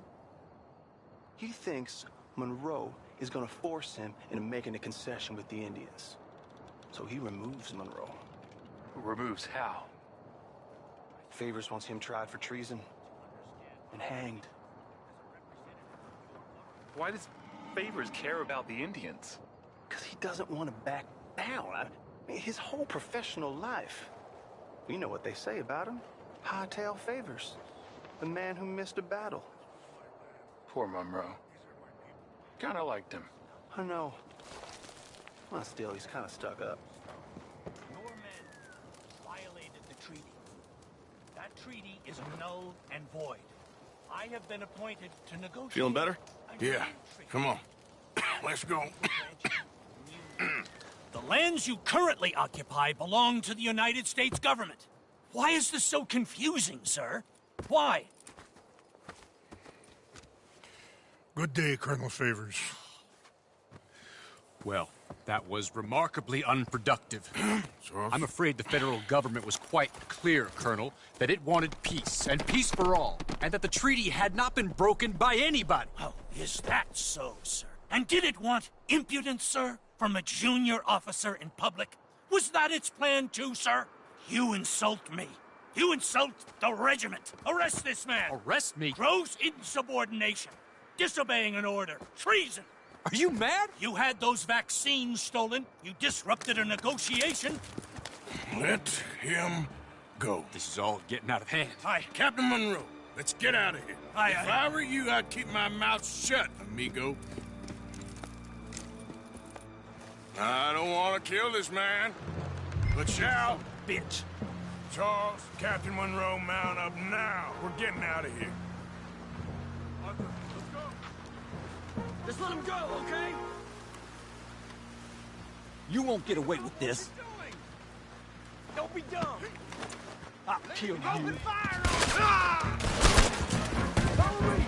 He thinks Monroe is going to force him into making a concession with the Indians. So he removes Monroe. Removes how? Favors wants him tried for treason and hanged. Why does Favors care about the Indians? Because he doesn't want to back down. I mean, his whole professional life. You know what they say about him. Hightail Favors. The man who missed a battle. Poor Monroe. Kinda liked him. I know. Well, still, he's kind of stuck up. Your men violated the treaty. That treaty is null and void. I have been appointed to negotiate... Feeling better? Yeah. Come on. Let's go. The lands you currently occupy belong to the United States government. Why is this so confusing, sir? Why? Good day, Colonel Favors. Well, that was remarkably unproductive. I'm afraid the federal government was quite clear, Colonel, that it wanted peace, and peace for all, and that the treaty had not been broken by anybody. Oh, is that so, sir? And did it want impudence, sir, from a junior officer in public? Was that its plan too, sir? You insult me. You insult the regiment. Arrest this man. Arrest me? Gross insubordination. Disobeying an order. Treason. Are you mad? You had those vaccines stolen. You disrupted a negotiation. Let him go. This is all getting out of hand. Hi, Captain Monroe. Let's get out of here. If I were you, I'd keep my mouth shut, amigo. I don't want to kill this man, but shall. Bitch. Charles, Captain Monroe, mount up now. We're getting out of here. Arthur, let's go. Just let him go, okay? You won't get away with this. Don't be dumb. I'll kill you. Open fire on him! Ah! Hurry!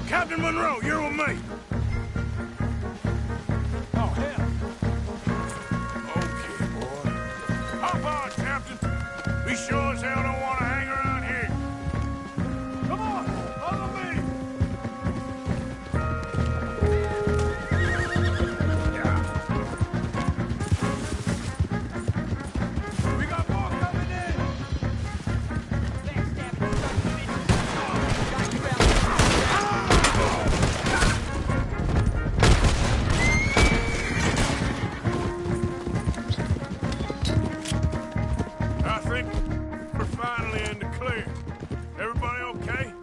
Captain Monroe, you're with me. Oh, hell. Okay, boy. Hop on, Captain. We sure as hell don't want to hang around here. Come on, follow me. We got more coming in. I think we're finally in the clear. Everybody okay?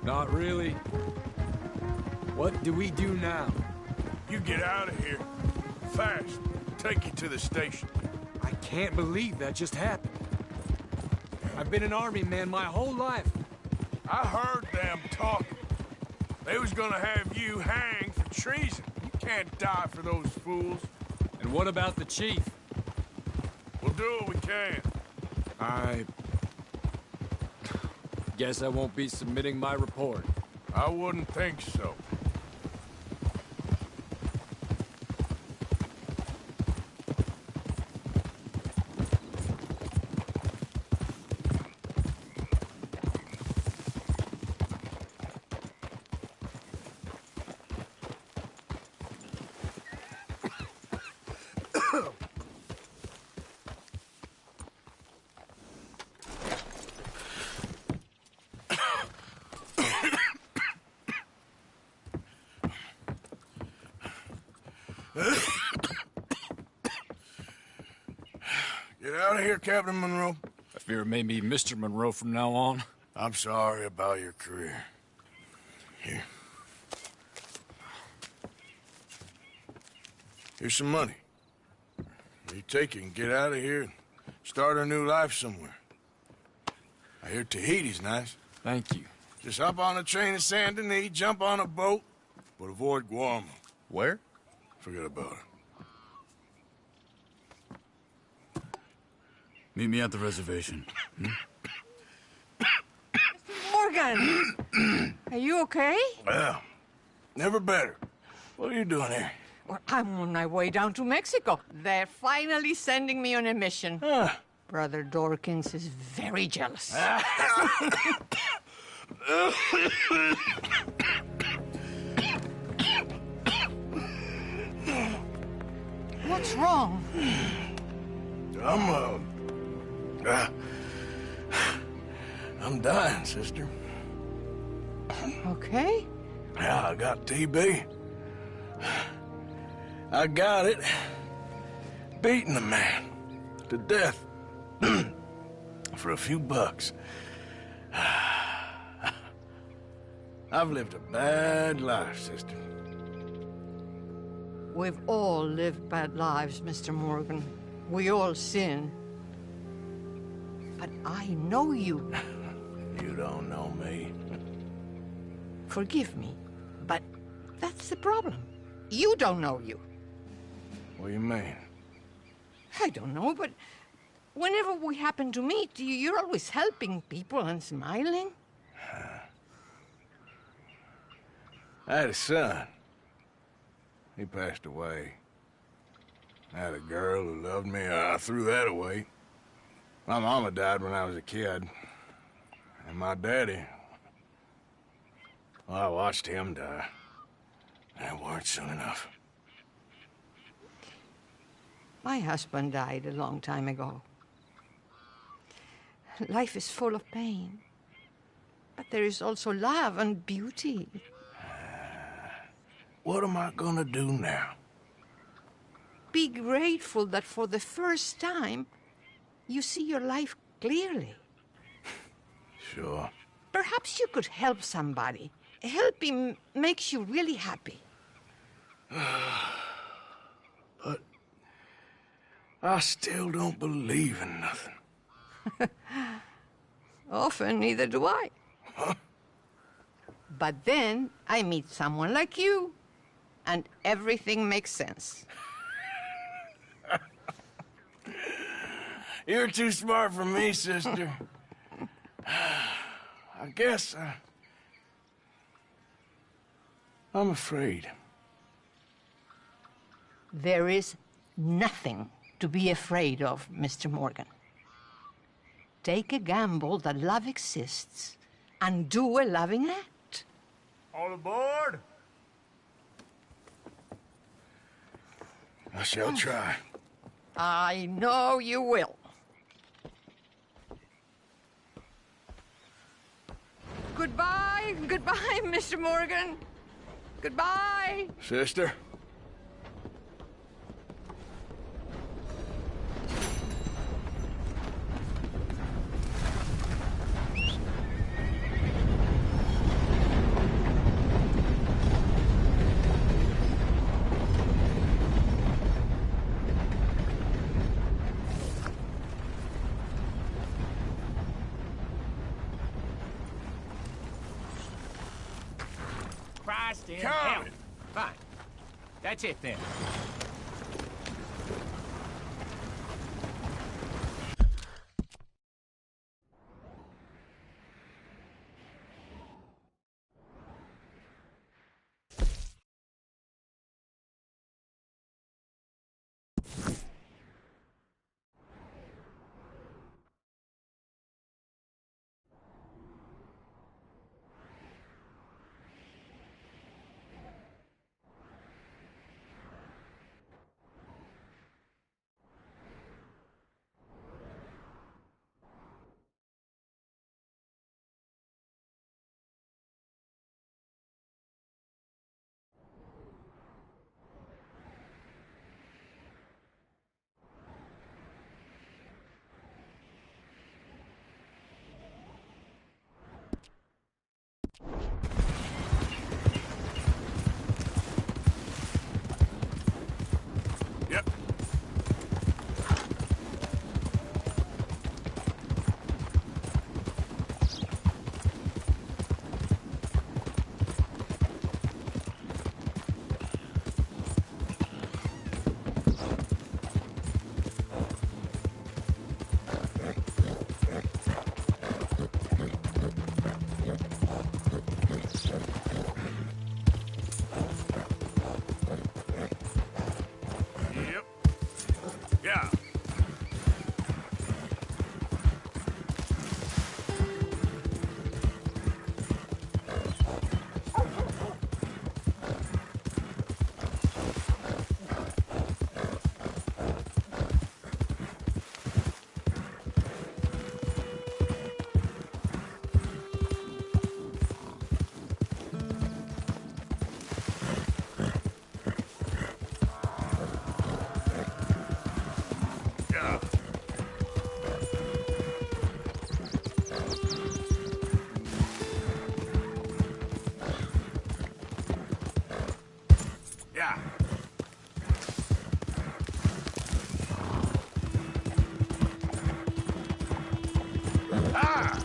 Not really. What do we do now? You get out of here. Fast. Take you to the station. I can't believe that just happened. I've been an army man my whole life. I heard them talking. They was gonna have you hanged for treason. You can't die for those fools. And what about the chief? We'll do what we can. I guess I won't be submitting my report. I wouldn't think so. Get out of here, Captain Monroe. I fear it may be Mr. Monroe from now on. I'm sorry about your career. Here. Here's some money. You take it and get out of here and start a new life somewhere. I hear Tahiti's nice. Thank you. Just hop on a train to Saint Denis, jump on a boat, but avoid Guam. Where? Forget about it. Meet me at the reservation. Morgan! Are you okay? Well, never better. What are you doing here? Well, I'm on my way down to Mexico. They're finally sending me on a mission. Brother Dorkins is very jealous. What's wrong? I'm dying, sister. Okay? Yeah, I got TB. I got it. Beating a man to death for a few bucks. I've lived a bad life, sister. We've all lived bad lives, Mr. Morgan. We all sin. But I know you. You don't know me. Forgive me, but that's the problem. You don't know you. What do you mean? I don't know, but whenever we happen to meet, you're always helping people and smiling. I had a son. He passed away. I had a girl who loved me. I threw that away. My mama died when I was a kid. And my daddy, well, I watched him die. That weren't soon enough. My husband died a long time ago. Life is full of pain. But there is also love and beauty. What am I gonna do now? Be grateful that for the first time, you see your life clearly. Sure. Perhaps you could help somebody. Helping makes you really happy. But I still don't believe in nothing. Often, neither do I. Huh? But then I meet someone like you, and everything makes sense. You're too smart for me, sister. I guess I'm afraid. There is nothing to be afraid of, Mr. Morgan. Take a gamble that love exists and do a loving act. All aboard? I shall try. I know you will. Goodbye, goodbye, Mr. Morgan. Goodbye. Sister? Christ in Come. hell. Fine. That's it then. Yeah. Ah!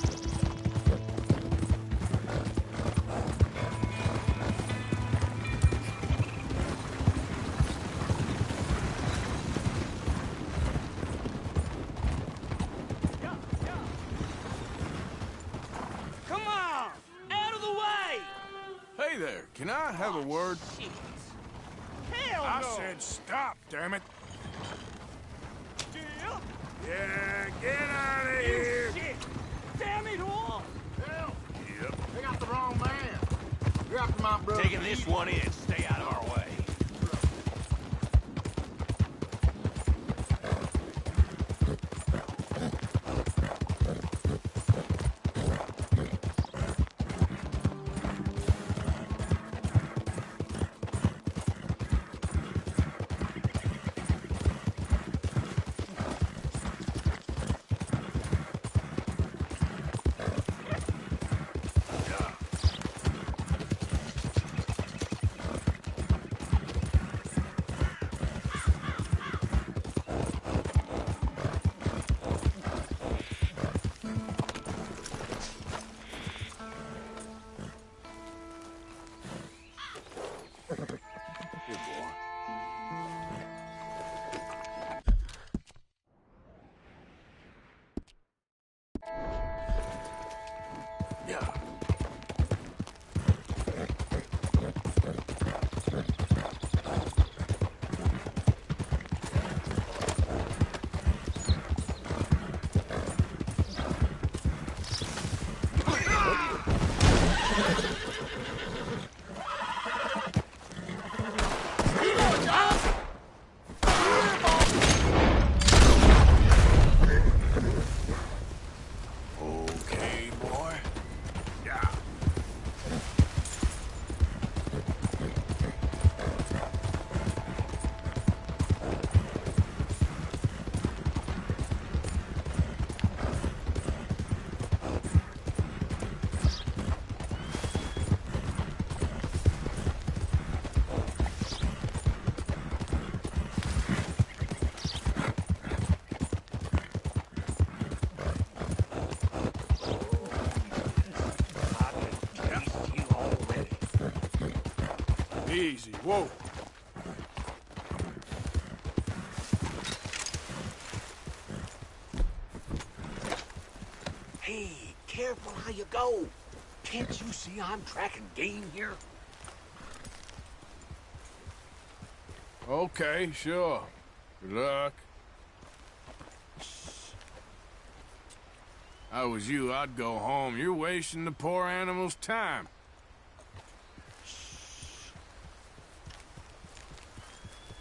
Come on! Out of the way! Hey there, can I have a word? Shit. Hell I no! said stop, damn it. Yeah? Yeah, get out of You here. shit! Damn it all! Hell, Yep. they got the wrong man. You're after my brother. Taking this one in. Stay out of our way. Okay, boy. Yeah. Easy. Whoa. Hey, careful how you go. Can't you see I'm tracking game here? Okay, sure. Good luck. If I was you, I'd go home. You're wasting the poor animal's time.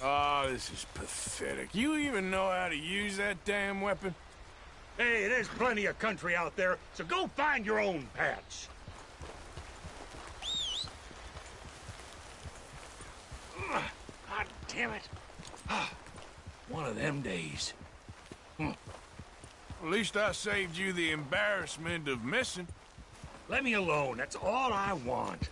Oh, this is pathetic. You even know how to use that damn weapon? Hey, there's plenty of country out there, so go find your own patch. God damn it. One of them days. At least I saved you the embarrassment of missing. Let me alone. That's all I want.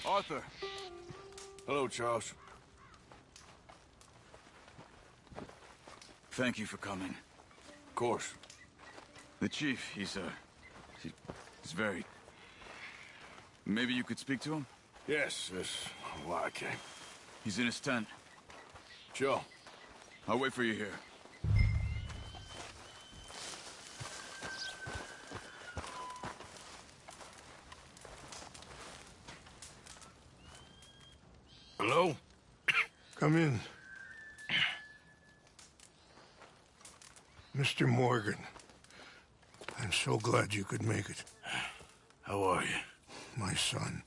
Arthur. Hello, Charles. Thank you for coming. Of course. The chief, he's very... Maybe you could speak to him? Yes, that's why I came. He's in his tent. Sure. I'll wait for you here. Hello? Come in. Mr. Morgan, I'm so glad you could make it. How are you? My son.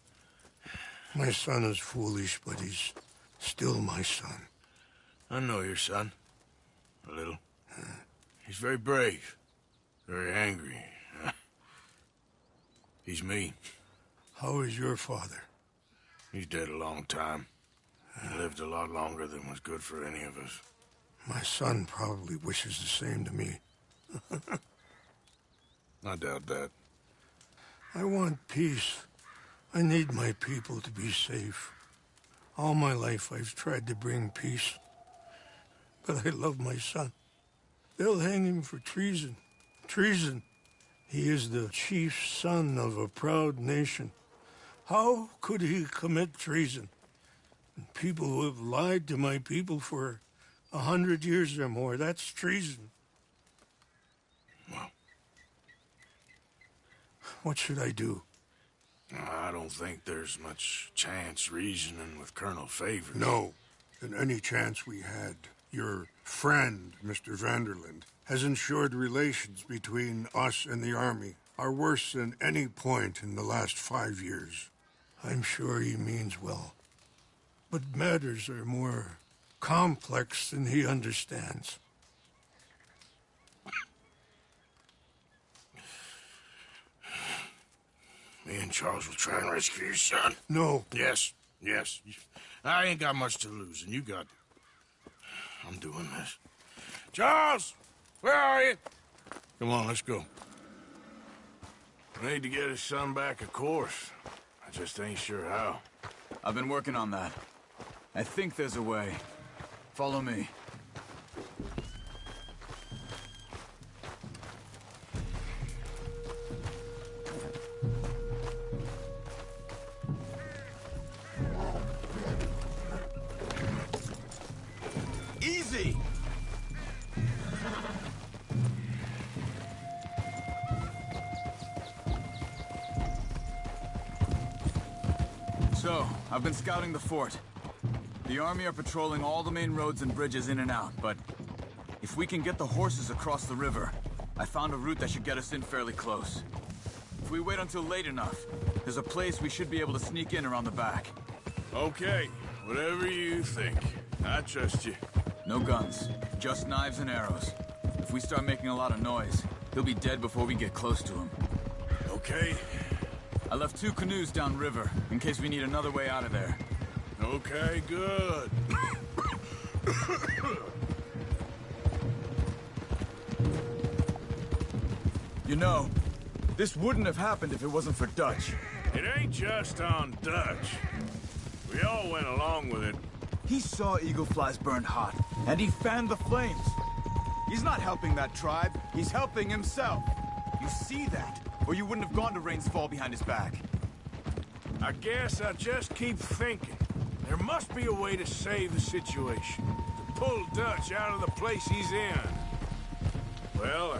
My son is foolish, but he's still my son. I know your son. A little. He's very brave. Very angry. He's me. How is your father? He's dead a long time. He lived a lot longer than was good for any of us. My son probably wishes the same to me. I doubt that. I want peace. I need my people to be safe. All my life I've tried to bring peace. But I love my son. They'll hang him for treason. Treason. He is the chief son of a proud nation. How could he commit treason? People who have lied to my people for 100 years or more, that's treason. Well, what should I do? I don't think there's much chance reasoning with Colonel Favors. No. And any chance we had, your friend, Mr. Vanderland, has ensured relations between us and the Army are worse than any point in the last 5 years. I'm sure he means well. But matters are more complex than he understands. Me and Charles will try and rescue your son. No. Yes, yes. I ain't got much to lose, and you got... I'm doing this. Charles! Where are you? Come on, let's go. I need to get his son back, of course. I just ain't sure how. I've been working on that. I think there's a way. Follow me. Easy! So, I've been scouting the fort. The army are patrolling all the main roads and bridges in and out, but if we can get the horses across the river, I found a route that should get us in fairly close. If we wait until late enough, there's a place we should be able to sneak in around the back. Okay, whatever you think. I trust you. No guns, just knives and arrows. If we start making a lot of noise, he'll be dead before we get close to him. Okay. I left 2 canoes downriver, in case we need another way out of there. Okay, good. You know, this wouldn't have happened if it wasn't for Dutch. It ain't just on Dutch. We all went along with it. He saw eagle flies burned hot, and he fanned the flames. He's not helping that tribe, he's helping himself. You see that, or you wouldn't have gone to Rain's Fall behind his back. I guess I just keep thinking. There must be a way to save the situation. To pull Dutch out of the place he's in. Well,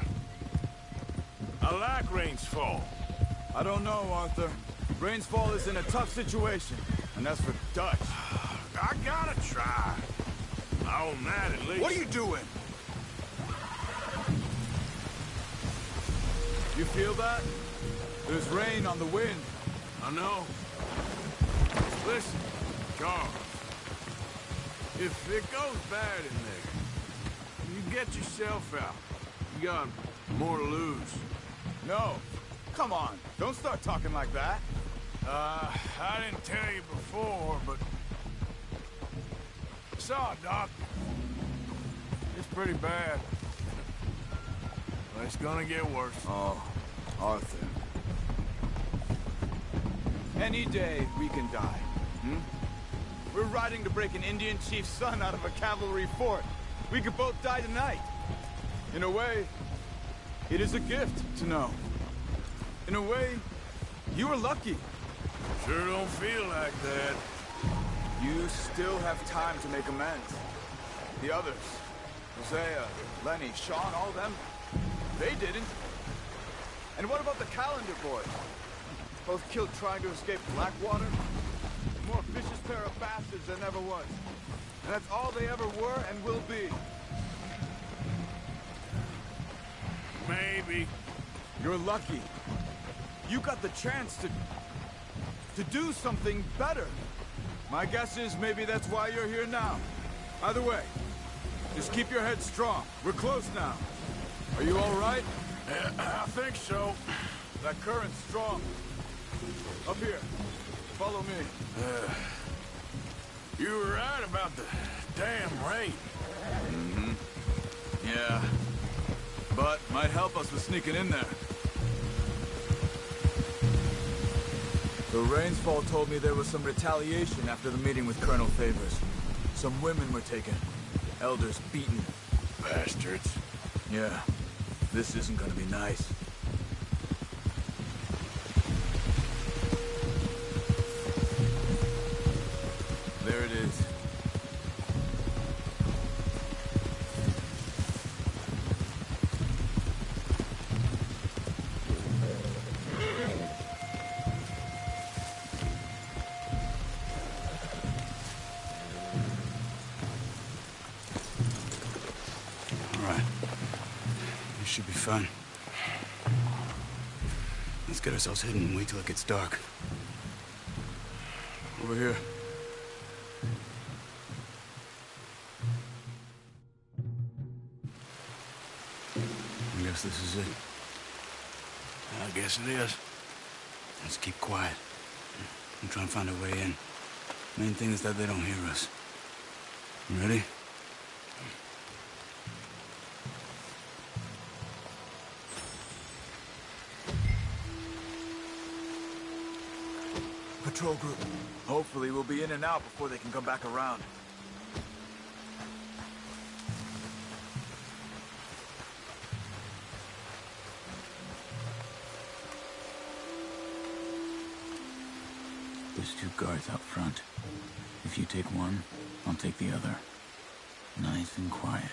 I like Rain's Fall. I don't know, Arthur. Rain's Fall is in a tough situation, and that's for Dutch. I gotta try. I own that at least. What are you doing? You feel that? There's rain on the wind. I know. Listen, Charles. If it goes bad in there, you get yourself out. You got more to lose. No. Come on. Don't start talking like that. I didn't tell you before, but... I saw a doctor. It's pretty bad. But it's gonna get worse. Oh, Arthur. Any day we can die, hmm? We're riding to break an Indian chief's son out of a cavalry fort. We could both die tonight. In a way, it is a gift to know. In a way, you were lucky. Sure don't feel like that. You still have time to make amends. The others, Hosea, Lenny, Sean, all them, they didn't. And what about the Calendar boys? Both killed trying to escape Blackwater? A more vicious pair of bastards than ever was. And that's all they ever were and will be. Maybe. You're lucky. You got the chance to to do something better. My guess is maybe that's why you're here now. Either way, just keep your head strong. We're close now. Are you all right? Yeah, I think so. That current's strong. Up here. Follow me. You were right about the damn rain. Mm-hmm. Yeah. But might help us with sneaking in there. The Rainsfall told me there was some retaliation after the meeting with Colonel Favors. Some women were taken. Elders beaten. Bastards. Yeah. This isn't gonna be nice. There it is. Should be fun. Let's get ourselves hidden and wait till it gets dark. Over here. I guess this is it. I guess it is. Let's keep quiet and try and find our way in. Main thing is that they don't hear us. You ready? Patrol group. Hopefully we'll be in and out before they can come back around. There's 2 guards out front. If you take one, I'll take the other. Nice and quiet.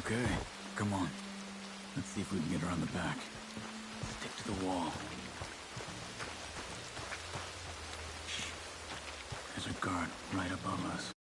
Okay, come on. Let's see if we can get around the back. Stick to the wall. Shh. There's a guard right above us.